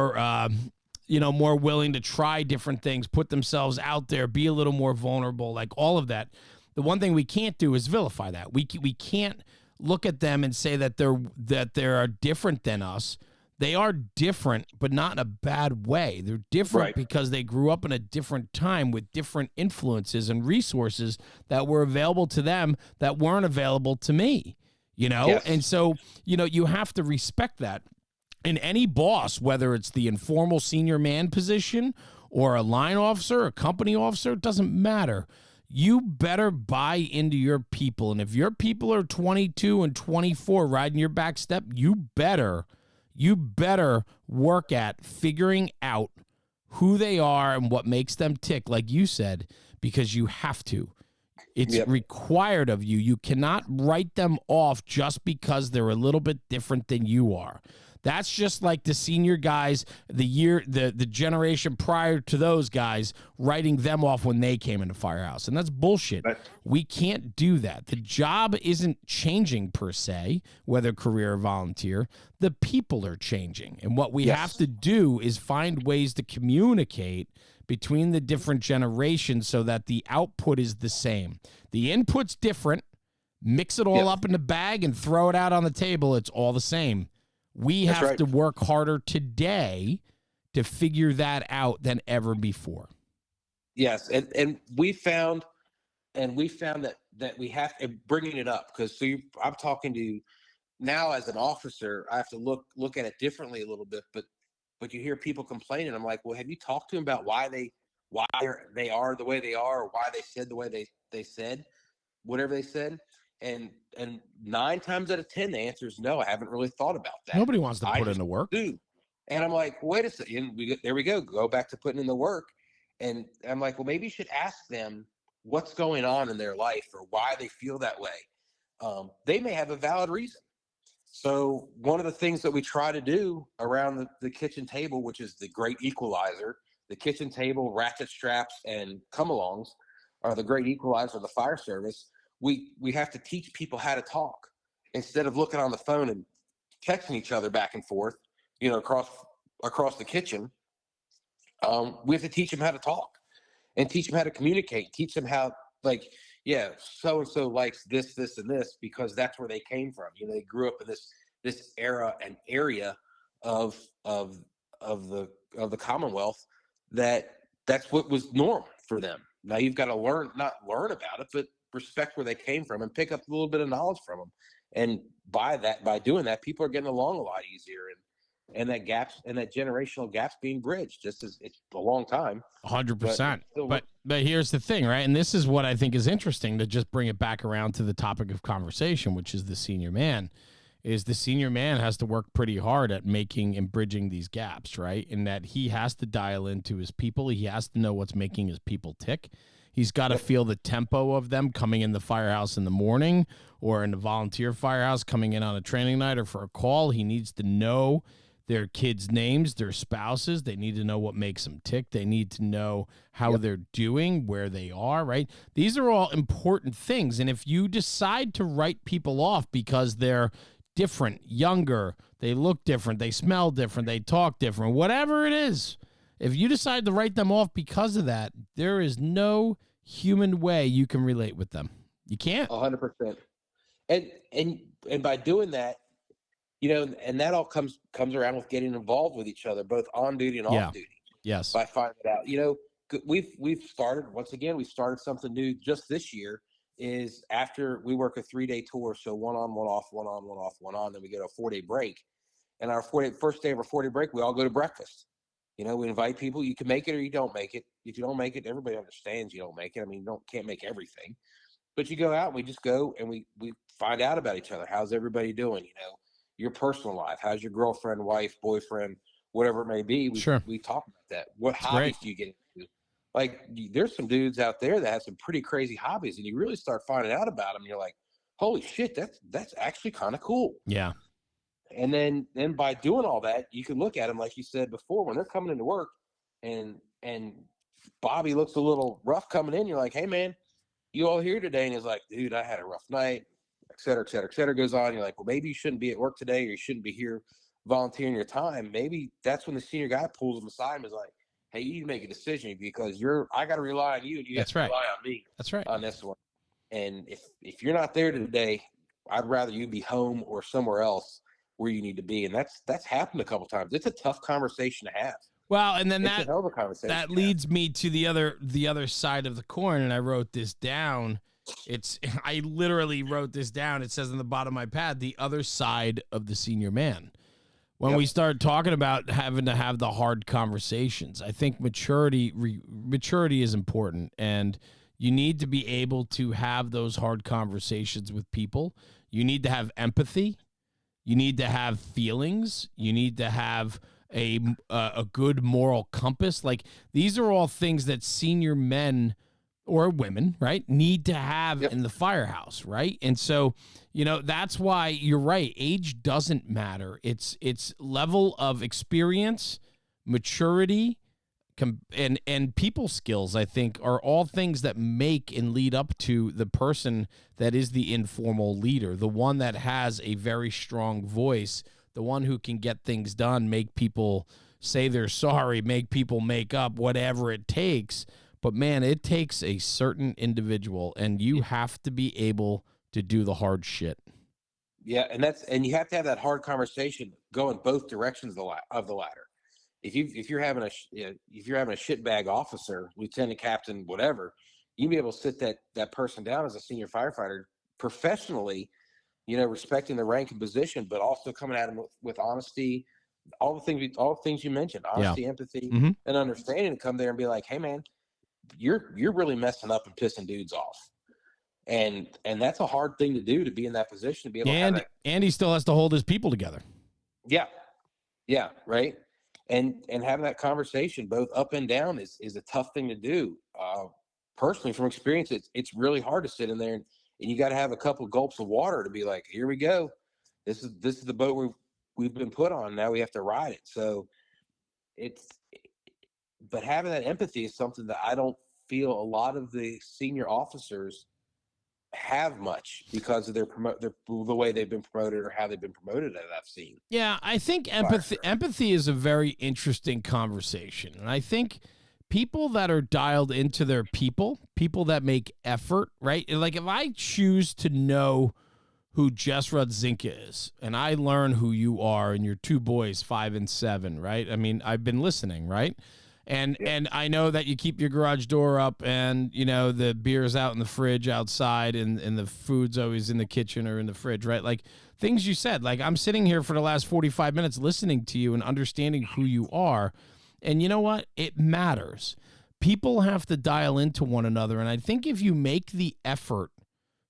willing to try different things, put themselves out there, be a little more vulnerable, like all of that. The one thing we can't do is vilify that. We can't look at them and say that they're different than us. They are different, but not in a bad way. They're different because they grew up in a different time with different influences and resources that were available to them that weren't available to me, Yes. And so, you have to respect that. And any boss, whether it's the informal senior man position or a line officer, a company officer, it doesn't matter. You better buy into your people. And if your people are 22 and 24 riding your back step, you better work at figuring out who they are and what makes them tick, like you said, because you have to. It's required of you. You cannot write them off just because they're a little bit different than you are. That's just like the senior guys, the generation prior to those guys, writing them off when they came into Firehouse. And that's bullshit. We can't do that. The job isn't changing per se, whether career or volunteer. The people are changing. And what we have to do is find ways to communicate between the different generations so that the output is the same. The input's different. Mix it all up in the bag and throw it out on the table. It's all the same. We have to work harder today to figure that out than ever before. Yes, and we found that we have to, bringing it up, because I'm talking to now as an officer, I have to look at it differently a little bit, but you hear people complaining. I'm like, well, have you talked to them about why they are the way they are, or why they said the way they said whatever they said? And 9 times out of 10, the answer is no. I haven't really thought about that. Nobody wants to put in the work. Do. And I'm like, wait a second. There we go. Go back to putting in the work. And I'm like, well, maybe you should ask them what's going on in their life or why they feel that way. They may have a valid reason. So one of the things that we try to do around the kitchen table, which is the great equalizer, the kitchen table, ratchet straps, and come-alongs are the great equalizer of the fire service. We have to teach people how to talk instead of looking on the phone and texting each other back and forth, across the kitchen. We have to teach them how to talk and teach them how to communicate, teach them how, like, yeah, so and so likes this, this, and this, because that's where they came from. They grew up in this era and area of of of the Commonwealth, that's what was normal for them. Now you've got to not learn about it, but respect where they came from and pick up a little bit of knowledge from them. And by doing that, people are getting along a lot easier, and that generational gaps being bridged. Just as it's a long time, 100%. But here's the thing, right? And this is what I think is interesting, to just bring it back around to the topic of conversation, which is the senior man. Is the senior man has to work pretty hard at making and bridging these gaps, right? In that he has to dial into his people. He has to know what's making his people tick. He's got to feel the tempo of them coming in the firehouse in the morning, or in the volunteer firehouse coming in on a training night or for a call. He needs to know their kids' names, their spouses. They need to know what makes them tick. They need to know how they're doing, where they are, right? These are all important things. And if you decide to write people off because they're different, younger, they look different, they smell different, they talk different, whatever it is, if you decide to write them off because of that, there is no human way you can relate with them. You can't. 100%. And by doing that, and that all comes around with getting involved with each other, both on duty and off duty. Yes. By finding it out, we've started something new just this year. Is after we work a 3-day tour, so one on, one off, one on, one off, one on, then we get a 4-day break. And first day of our 4-day break, we all go to breakfast. We invite people. You can make it or you don't make it. If you don't make it, everybody understands you don't make it. I mean, can't make everything, but you go out and we just go and we find out about each other. How's everybody doing? Your personal life. How's your girlfriend, wife, boyfriend, whatever it may be. We talk about that. What hobbies do you get into? Like, there's some dudes out there that have some pretty crazy hobbies, and you really start finding out about them. And you're like, holy shit, that's actually kind of cool. Yeah. And then by doing all that, you can look at them, like you said before, when they're coming into work and Bobby looks a little rough coming in. You're like, hey man, you all here today? And he's like, dude, I had a rough night, et cetera, et cetera, et cetera. Goes on. You're like, well, maybe you shouldn't be at work today, or you shouldn't be here volunteering your time. Maybe that's when the senior guy pulls him aside and is like, hey, you need to make a decision, because I got to rely on you, and you have to rely on me. That's right. On this one. And if you're not there today, I'd rather you be home or somewhere else where you need to be. And that's happened a couple of times. It's a tough conversation to have. Well, and then it's a hell of a conversation that leads me to the other side of the coin, and I wrote this down. I literally wrote this down. It says on the bottom of my pad, the other side of the senior man. When we start talking about having to have the hard conversations, I think maturity is important, and you need to be able to have those hard conversations with people. You need to have empathy. You need to have feelings. You need to have a good moral compass. Like, these are all things that senior men or women, right, need to have in the firehouse, right? And so, that's why you're right. Age doesn't matter. It's level of experience, maturity, and people skills, I think, are all things that make and lead up to the person that is the informal leader, the one that has a very strong voice, the one who can get things done, make people say they're sorry, make people make up, whatever it takes. But man, it takes a certain individual, and you have to be able to do the hard shit. Yeah, and you have to have that hard conversation go in both directions of the ladder. If you're having a shitbag officer, lieutenant, captain, whatever, you be able to sit that person down as a senior firefighter professionally, respecting the rank and position, but also coming at him with honesty, all the things you mentioned, honesty, empathy, and understanding, to come there and be like, hey man, you're really messing up and pissing dudes off. And that's a hard thing to do, to be in that position, to be able to have that. And he still has to hold his people together. Yeah, right. And having that conversation both up and down is a tough thing to do. Personally, from experience, it's really hard to sit in there and you got to have a couple of gulps of water to be like, here we go. This is the boat we've been put on. Now we have to ride it. So but having that empathy is something that I don't feel a lot of the senior officers have much because of the way they've been promoted or how they've been promoted that I've seen. Yeah, I think empathy is a very interesting conversation. And I think people that are dialed into their people that make effort, right? Like if I choose to know who Jess Rodzinka is, and I learn who you are and your two boys, 5 and 7, right? I mean, I've been listening, right? And I know that you keep your garage door up, and you know the beer's out in the fridge outside, and the food's always in the kitchen or in the fridge, right? Like things you said. Like I'm sitting here for the last 45 minutes listening to you and understanding who you are, and you know what? It matters. People have to dial into one another, and I think if you make the effort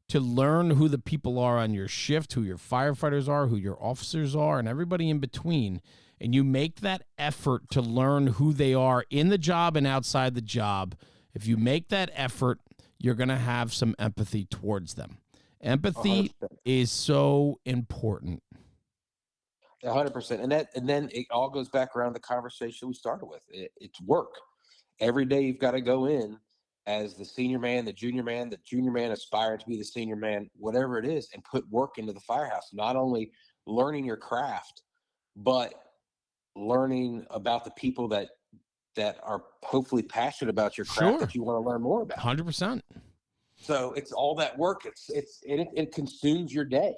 to learn who the people are on your shift, who your firefighters are, who your officers are, and everybody in between, and you make that effort to learn who they are in the job and outside the job, if you make that effort, you're going to have some empathy towards them. Empathy 100%. is so important. 100%. And then it all goes back around the conversation we started with. It's work. Every day you've got to go in as the senior man, the junior man aspiring to be the senior man, whatever it is, and put work into the firehouse. Not only learning your craft, but learning about the people that are hopefully passionate about your craft that you want to learn more about. 100%. So it's all that work. It consumes your day,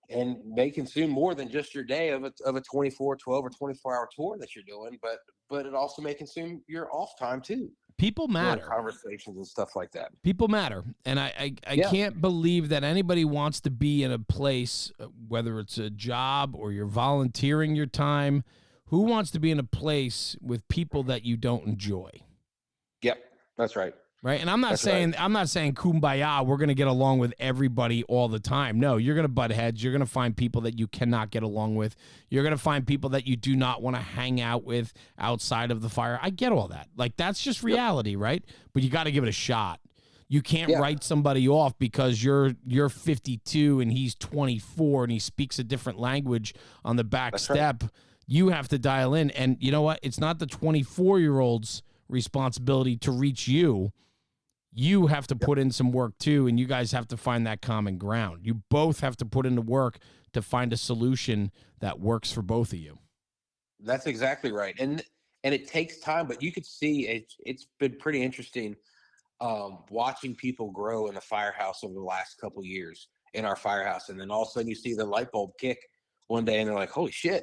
and may consume more than just your day of a 24, 12 or 24-hour tour that you're doing, but it also may consume your off time too. People matter. Conversations and stuff like that. People matter. And I can't believe that anybody wants to be in a place, whether it's a job or you're volunteering your time, who wants to be in a place with people that you don't enjoy? Yep, that's right. Right. And I'm not saying kumbaya, we're going to get along with everybody all the time. No, you're going to butt heads. You're going to find people that you cannot get along with. You're going to find people that you do not want to hang out with outside of the fire. I get all that. Like, that's just reality, right? But you got to give it a shot. You can't write somebody off because you're 52 and he's 24 and he speaks a different language on the back step. Right. You have to dial in. And you know what? It's not the 24-year-old's responsibility to reach you. You have to put in some work too, and you guys have to find that common ground. You both have to put in the work to find a solution that works for both of you. That's exactly right. And it takes time, but you could see it's been pretty interesting watching people grow in the firehouse over the last couple of years in our firehouse. And then all of a sudden you see the light bulb kick one day and they're like, holy shit,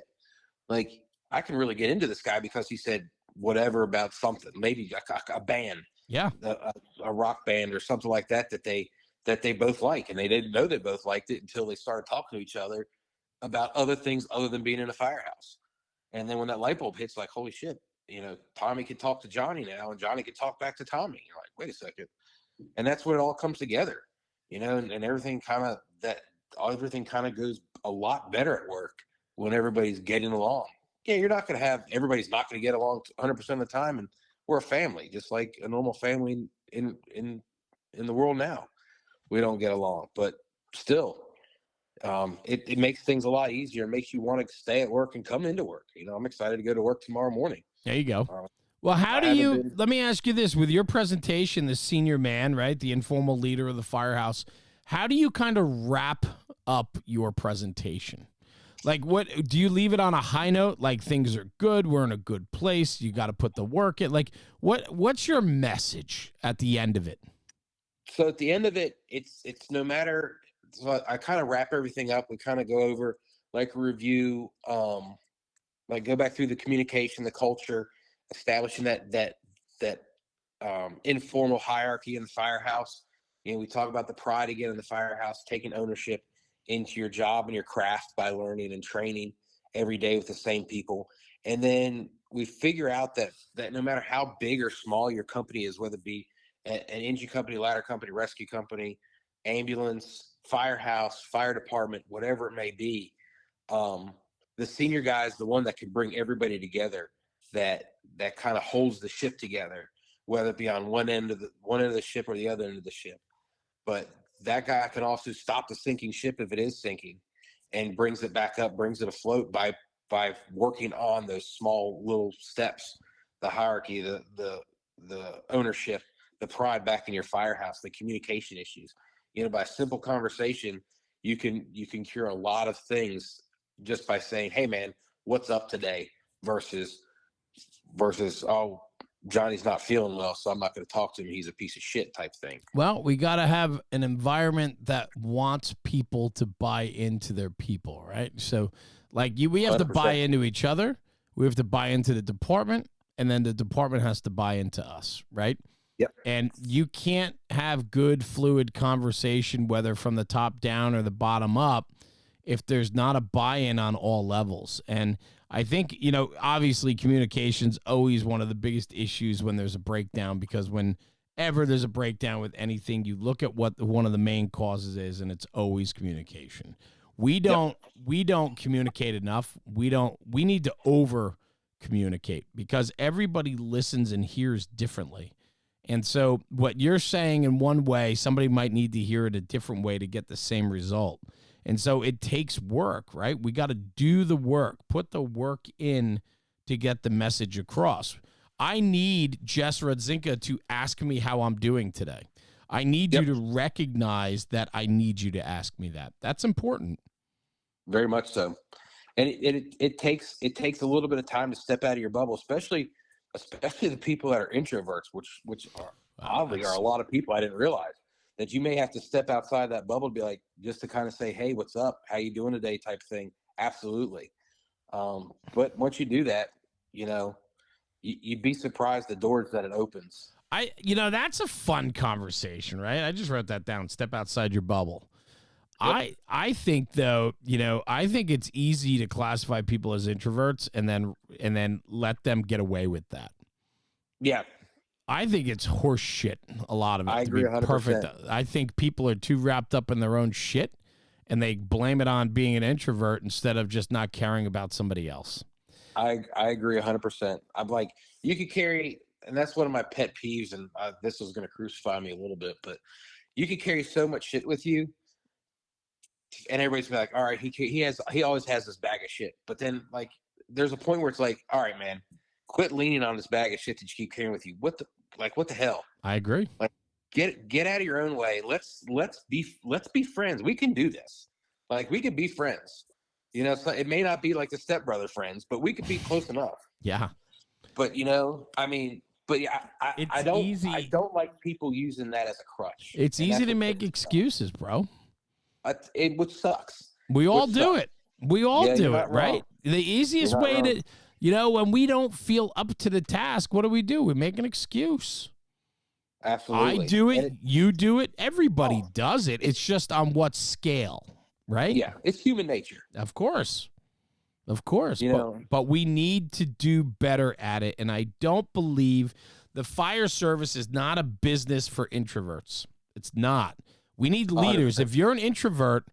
like I can really get into this guy because he said whatever about something, maybe a band. Yeah, a rock band or something like that they both like, and they didn't know they both liked it until they started talking to each other about other things other than being in a firehouse. And then when that light bulb hits, like, holy shit, you know, Tommy can talk to Johnny now, and Johnny can talk back to Tommy. You're like, wait a second, and that's when it all comes together, you know, and everything kind of goes a lot better at work when everybody's getting along. Yeah, everybody's not going to get along 100% of the time, and we're a family, just like a normal family in the world now. We don't get along, but still, it makes things a lot easier. It makes you want to stay at work and come into work. You know, I'm excited to go to work tomorrow morning. There you go. Well, let me ask you this, with your presentation, the senior man, right, the informal leader of the firehouse, how do you kind of wrap up your presentation? Like, what do you leave it on a high note? Like, things are good, we're in a good place, you got to put the work in. Like, what's your message at the end of it? So at the end of it, it's no matter. So I kind of wrap everything up. We kind of go over, like, a review, like go back through the communication, the culture, establishing that informal hierarchy in the firehouse. You know, we talk about the pride again in the firehouse, taking ownership into your job and your craft by learning and training every day with the same people. And then we figure out that no matter how big or small your company is, whether it be an engine company, ladder company, rescue company, ambulance, firehouse, fire department, whatever it may be, the senior guy is the one that can bring everybody together, that kind of holds the ship together, whether it be on one end of the ship or the other end of the ship. But that guy can also stop the sinking ship if it is sinking, and brings it back up, brings it afloat by working on those small little steps the hierarchy, the ownership, the pride back in your firehouse, the communication issues. By simple conversation, you can cure a lot of things just by saying, "Hey, man, what's up today?" versus "Oh, Johnny's not feeling well, so I'm not going to talk to him. He's a piece of shit," type thing. Well, we got to have an environment that wants people to buy into their people, right? So, like we have 100%. to buy into each other. We have to buy into the department, and then the department has to buy into us, right? Yep. And you can't have good, fluid conversation, whether from the top down or the bottom up, if there's not a buy-in on all levels. And I think, obviously communication's always one of the biggest issues when there's a breakdown, because whenever there's a breakdown with anything, you look at what one of the main causes is, and it's always communication. We don't communicate enough. We need to over communicate, because everybody listens and hears differently. And so what you're saying in one way, somebody might need to hear it a different way to get the same result. And so it takes work, right? We got to do the work, put the work in to get the message across. I need Jess Rodzinka to ask me how I'm doing today. I need you to recognize that I need you to ask me that. That's important. Very much so. And it takes a little bit of time to step out of your bubble, especially the people that are introverts, which are oddly are a lot of people. I didn't realize that you may have to step outside that bubble to be like, just to kind of say, "Hey, what's up? How you doing today?" type thing. Absolutely. But once you do that, you'd be surprised the doors that it opens. That's a fun conversation, right? I just wrote that down. Step outside your bubble. Yep. I think though, I think it's easy to classify people as introverts and then let them get away with that. Yeah. I think it's horse shit, a lot of it. I agree 100%. Perfect. I think people are too wrapped up in their own shit, and they blame it on being an introvert instead of just not caring about somebody else. I agree 100%. I'm like, you could carry, and that's one of my pet peeves, and this is going to crucify me a little bit, but you could carry so much shit with you, and everybody's be like, "All right, he always has this bag of shit." But then, like, there's a point where it's like, "All right, man, quit leaning on this bag of shit that you keep carrying with you. What the hell?" I agree. Like, get out of your own way. Let's be friends. We can do this. Like, we can be friends. So it may not be like the stepbrother friends, but we could be close enough. Yeah. But I don't like people using that as a crutch. It's easy to make excuses, bro. Which sucks. We all do it. We all do it, right? The easiest way to, when we don't feel up to the task, what do? We make an excuse. Absolutely. I do it. You do it. Everybody does it. It's just on what scale, right? Yeah. It's human nature. Of course. But we need to do better at it. And I don't believe the fire service is not a business for introverts. It's not. We need leaders. 100%. If you're an introvert,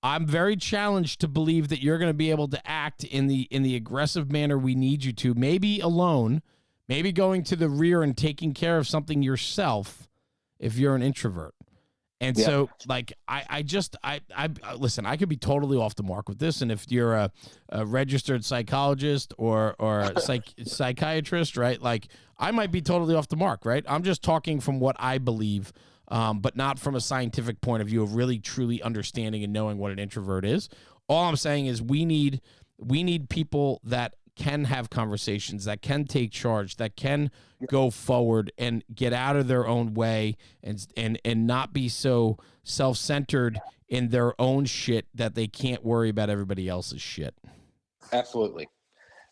I'm very challenged to believe that you're going to be able to act in the aggressive manner we need you to, maybe alone, maybe going to the rear and taking care of something yourself if you're an introvert. And so, like, I listen, I could be totally off the mark with this. And if you're a registered psychologist or a psychiatrist, right, like, I might be totally off the mark, right? I'm just talking from what I believe, but not from a scientific point of view of really truly understanding and knowing what an introvert is. All I'm saying is we need people that can have conversations, that can take charge, that can go forward and get out of their own way and not be so self-centered in their own shit that they can't worry about everybody else's shit. Absolutely.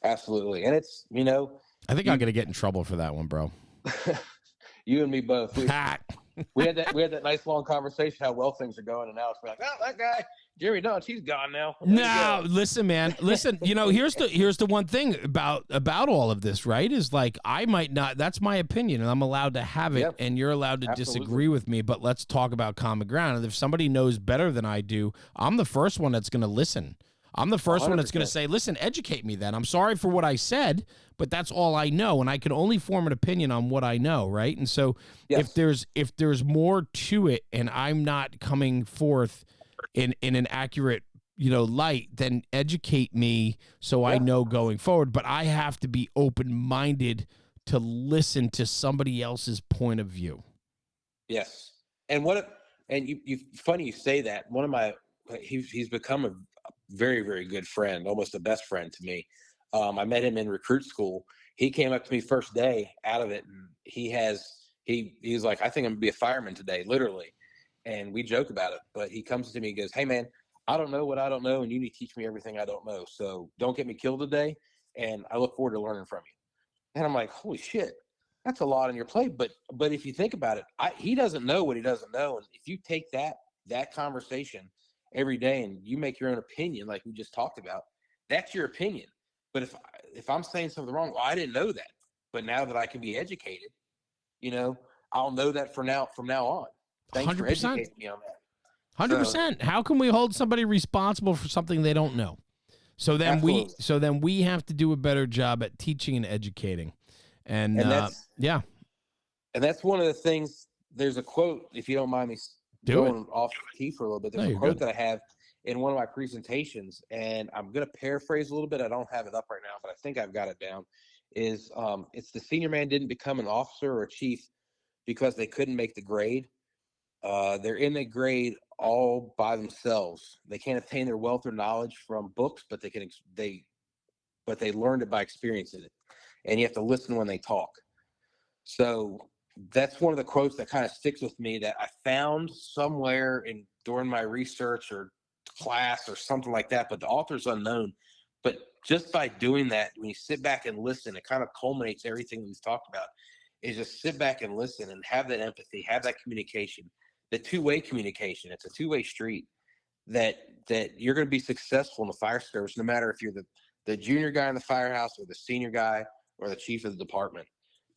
And it's, I think I'm going to get in trouble for that one, bro. You and me both. We had that nice long conversation how well things are going, and now it's like, "Oh, that guy Jeremy Dunn, he's gone now." No, listen, man. Listen, here's the one thing about all of this, right? Is like, I might not, that's my opinion, and I'm allowed to have it, and you're allowed to disagree with me, but let's talk about common ground. And if somebody knows better than I do, I'm the first one that's going to listen. I'm the first 100%. One that's going to say, "Listen, educate me then. I'm sorry for what I said, but that's all I know, and I can only form an opinion on what I know," right? And so if there's more to it and I'm not coming forth in an accurate, light, then educate me so I know going forward. But I have to be open-minded to listen to somebody else's point of view. Yes. And you funny you say that. One of my, he's become a very, very good friend, almost a best friend to me. I met him in recruit school. He came up to me first day out of it, and he's like, I think I'm gonna be a fireman today, literally. And we joke about it, but he comes to me and goes, hey man, I don't know what I don't know, and you need to teach me everything I don't know. So don't get me killed today. And I look forward to learning from you. And I'm like, holy shit, that's a lot on your plate. But if you think about it, he doesn't know what he doesn't know. And if you take that conversation every day and you make your own opinion, like we just talked about, that's your opinion. But if I'm saying something wrong, well, I didn't know that. But now that I can be educated, I'll know that from now on. Thanks 100%. for educating me on that. 100%. How can we hold somebody responsible for something they don't know? So then we have to do a better job at teaching and educating. And that's one of the things. There's a quote, if you don't mind me going off the key for a little bit. There's a quote that I have in one of my presentations, and I'm going to paraphrase a little bit. I don't have it up right now, but I think I've got it down. It's the senior man didn't become an officer or a chief because they couldn't make the grade. They're in the grade all by themselves. They can't obtain their wealth or knowledge from books, but they learned it by experiencing it. And you have to listen when they talk. So that's one of the quotes that kind of sticks with me, that I found somewhere during my research or class or something like that, but the author's unknown. But just by doing that, when you sit back and listen, it kind of culminates everything we've talked about, is just sit back and listen and have that empathy, have that communication, the two-way communication. It's a two-way street that you're going to be successful in the fire service, no matter if you're the junior guy in the firehouse or the senior guy or the chief of the department.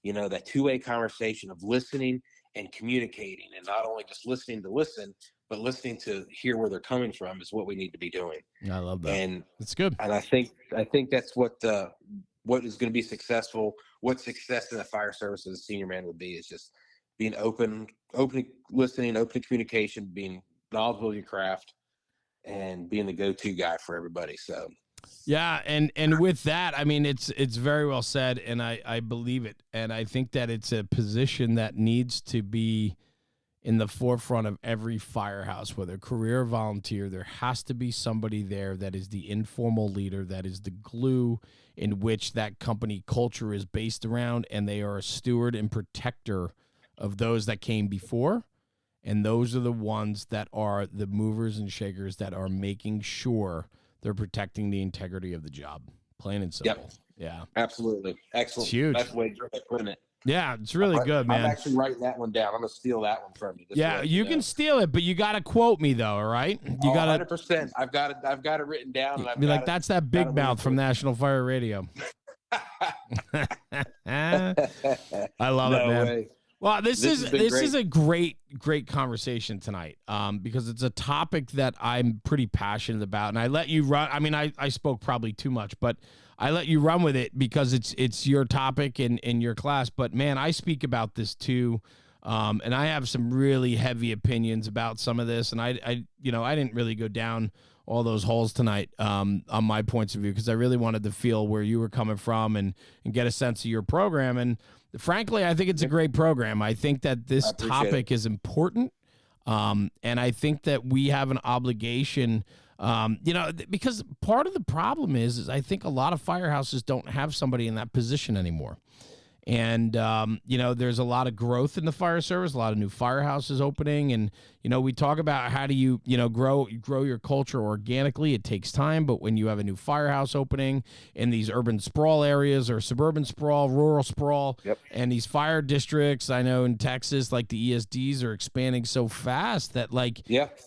That two-way conversation of listening and communicating, and not only just listening to listen, but listening to hear where they're coming from, is what we need to be doing. I love that. And it's good. And I think that's what is going to be successful. What success in the fire service as a senior man would be is just being open listening, open communication, being knowledgeable of your craft, and being the go-to guy for everybody. So. Yeah, and with that, I mean, it's very well said, and I believe it. And I think that it's a position that needs to be in the forefront of every firehouse, whether career or volunteer. There has to be somebody there that is the informal leader, that is the glue in which that company culture is based around, and they are a steward and protector of those that came before. And those are the ones that are the movers and shakers that are making sure they're protecting the integrity of the job. Plain and simple. Yep. Yeah. Absolutely. Excellent. It's huge. That's the way you're putting it. Yeah, it's really good, man. I'm actually writing that one down. I'm going to steal that one from you. Yeah, you can steal it, but you got to quote me, though, all right? You got 100%. I've got it written down. And be like, that's that big mouth from National Fire Radio. I love it, man. Way. Well, this is a great conversation tonight, because it's a topic that I'm pretty passionate about, and I let you run. I mean, I spoke probably too much, but I let you run with it because it's your topic in your class. But man, I speak about this too, and I have some really heavy opinions about some of this, and I didn't really go down all those holes tonight on my points of view, because I really wanted to feel where you were coming from and get a sense of your program. And frankly, I think it's a great program. I think that this topic is important, and I think that we have an obligation, because part of the problem is I think a lot of firehouses don't have somebody in that position anymore. And, there's a lot of growth in the fire service, a lot of new firehouses opening. And, we talk about how do you, grow your culture organically. It takes time. But when you have a new firehouse opening in these urban sprawl areas or suburban sprawl, rural sprawl, and these fire districts, I know in Texas, like the ESDs are expanding so fast that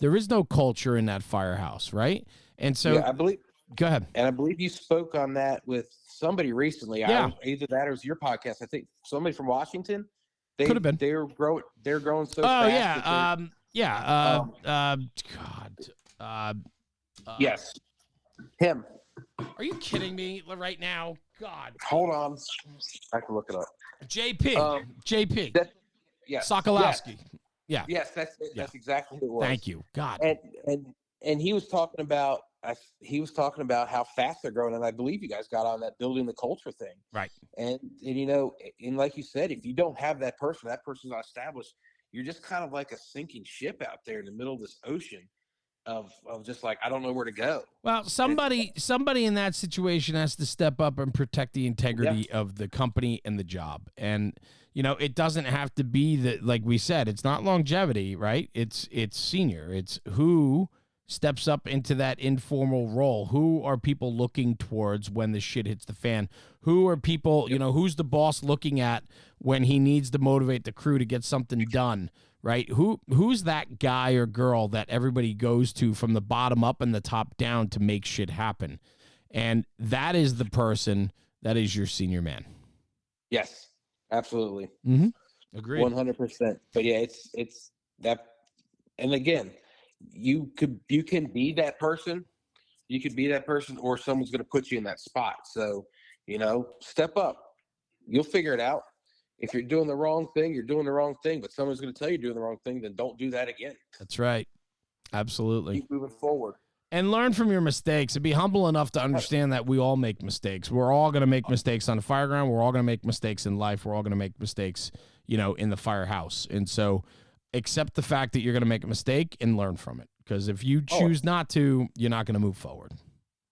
there is no culture in that firehouse. Right. And so I believe. Go ahead. And I believe you spoke on that with somebody recently. Yeah. Either that or it was your podcast. I think somebody from Washington. Could have been. They're growing so fast. Oh yeah. Yes. Him. Are you kidding me right now? God. Hold on. I can look it up. JP. Yes. Sokolowski. Yes. Yes, that's exactly who it was. Thank you. God. And he was talking about he was talking about how fast they're growing, and I believe you guys got on that building the culture thing, Right. And you know, and like you said, if you don't have that person's not established, you're just kind of like a sinking ship out there in the middle of this ocean of just like, I don't know where to go. Well, somebody in that situation has to step up and protect the integrity of the company and the job. And you know, it doesn't have to be that, like we said, it's not longevity, right? It's senior. It's who steps up into that informal role. Who are people looking towards when the shit hits the fan? Who are people, you know, who's the boss looking at when he needs to motivate the crew to get something done, right? Who's that guy or girl that everybody goes to from the bottom up and the top down to make shit happen? And that is the person that is your senior man. Yes, absolutely. Mm-hmm. Agreed. 100%. But yeah, it's that. And again, you can be that person. You could be that person, or someone's going to put you in that spot. So, you know, step up. You'll figure it out. If you're doing the wrong thing, you're doing the wrong thing. But someone's going to tell you you're doing the wrong thing, then don't do that again. That's right. Absolutely. Keep moving forward. And learn from your mistakes and be humble enough to understand that we all make mistakes. We're all going to make mistakes on the fireground. We're all going to make mistakes in life. We're all going to make mistakes, you know, in the firehouse. And so accept the fact that you're going to make a mistake and learn from it. Because if you choose not to, you're not going to move forward.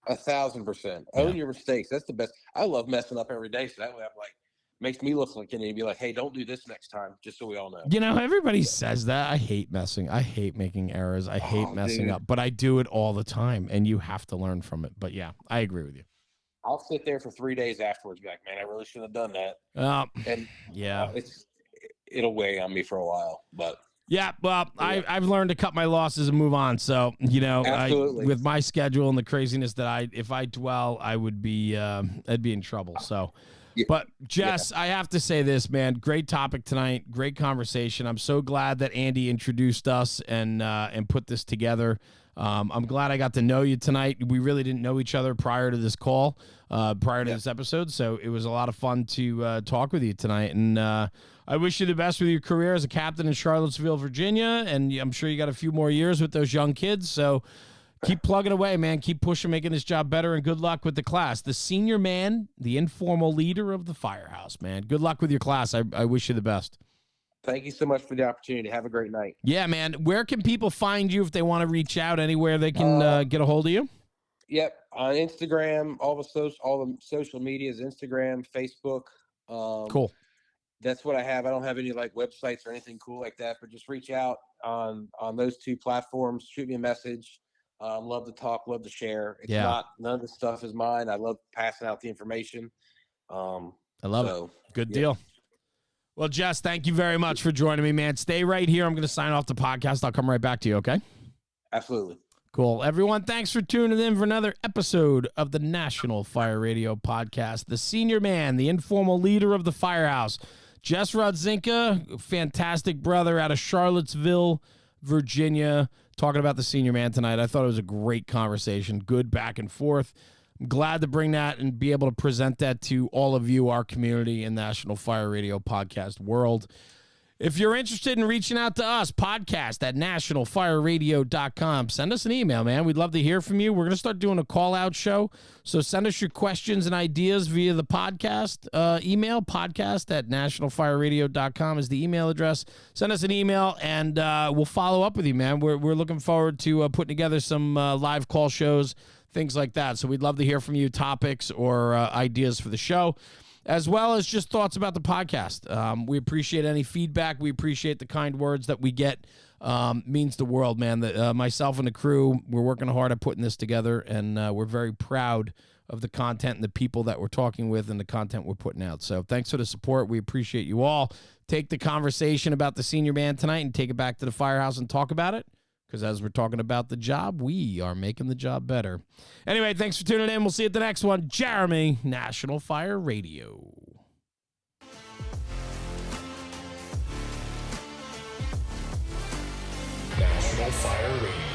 1,000%. Own your mistakes. That's the best. I love messing up every day. So that way I'm like, makes me look like, and be like, hey, don't do this next time, just so we all know. You know, everybody says that. I hate messing. I hate making errors. I hate messing up, but I do it all the time, and you have to learn from it. But yeah, I agree with you. I'll sit there for 3 days afterwards, be like, man, I really shouldn't have done that. And yeah, it'll weigh on me for a while, but. Yeah, well, yeah. I've learned to cut my losses and move on. So, you know, with my schedule and the craziness that if I dwell, I would be, I'd be in trouble. So, but Jess, I have to say this, man, great topic tonight. Great conversation. I'm so glad that Andy introduced us and put this together. I'm glad I got to know you tonight. We really didn't know each other prior to this call, prior to this episode. So it was a lot of fun to talk with you tonight. And I wish you the best with your career as a captain in Charlottesville, Virginia. And I'm sure you got a few more years with those young kids. So keep plugging away, man. Keep pushing, making this job better. And good luck with the class. The senior man, the informal leader of the firehouse, man. Good luck with your class. I wish you the best. Thank you so much for the opportunity. Have a great night. Yeah, man. Where can people find you if they want to reach out? Anywhere they can get a hold of you? Yep, on Instagram, all the social medias, Instagram, Facebook. Cool. That's what I have. I don't have any like websites or anything cool like that, but just reach out on those two platforms. Shoot me a message. Love to talk. Love to share. It's not none of the stuff is mine. I love passing out the information. I love it. Good deal. Well, Jess, thank you very much for joining me, man. Stay right here. I'm going to sign off the podcast. I'll come right back to you, okay? Absolutely. Cool. Everyone, thanks for tuning in for another episode of the National Fire Radio Podcast. The senior man, the informal leader of the firehouse, Jess Rodzinka, fantastic brother out of Charlottesville, Virginia, talking about the senior man tonight. I thought it was a great conversation, good back and forth. I'm glad to bring that and be able to present that to all of you, our community in National Fire Radio Podcast world. If you're interested in reaching out to us, podcast at nationalfireradio.com. Send us an email, man. We'd love to hear from you. We're going to start doing a call-out show, so send us your questions and ideas via the podcast email. Podcast at nationalfireradio.com is the email address. Send us an email, and we'll follow up with you, man. We're looking forward to putting together some live call shows, things like that. So we'd love to hear from you, topics or ideas for the show, as well as just thoughts about the podcast. We appreciate any feedback. We appreciate the kind words that we get. Means the world, man. Myself and the crew, we're working hard at putting this together, and we're very proud of the content and the people that we're talking with and the content we're putting out. So thanks for the support. We appreciate you all. Take the conversation about the senior man tonight and take it back to the firehouse and talk about it. Because as we're talking about the job, we are making the job better. Anyway, thanks for tuning in. We'll see you at the next one. Jeremy, National Fire Radio. National Fire Radio.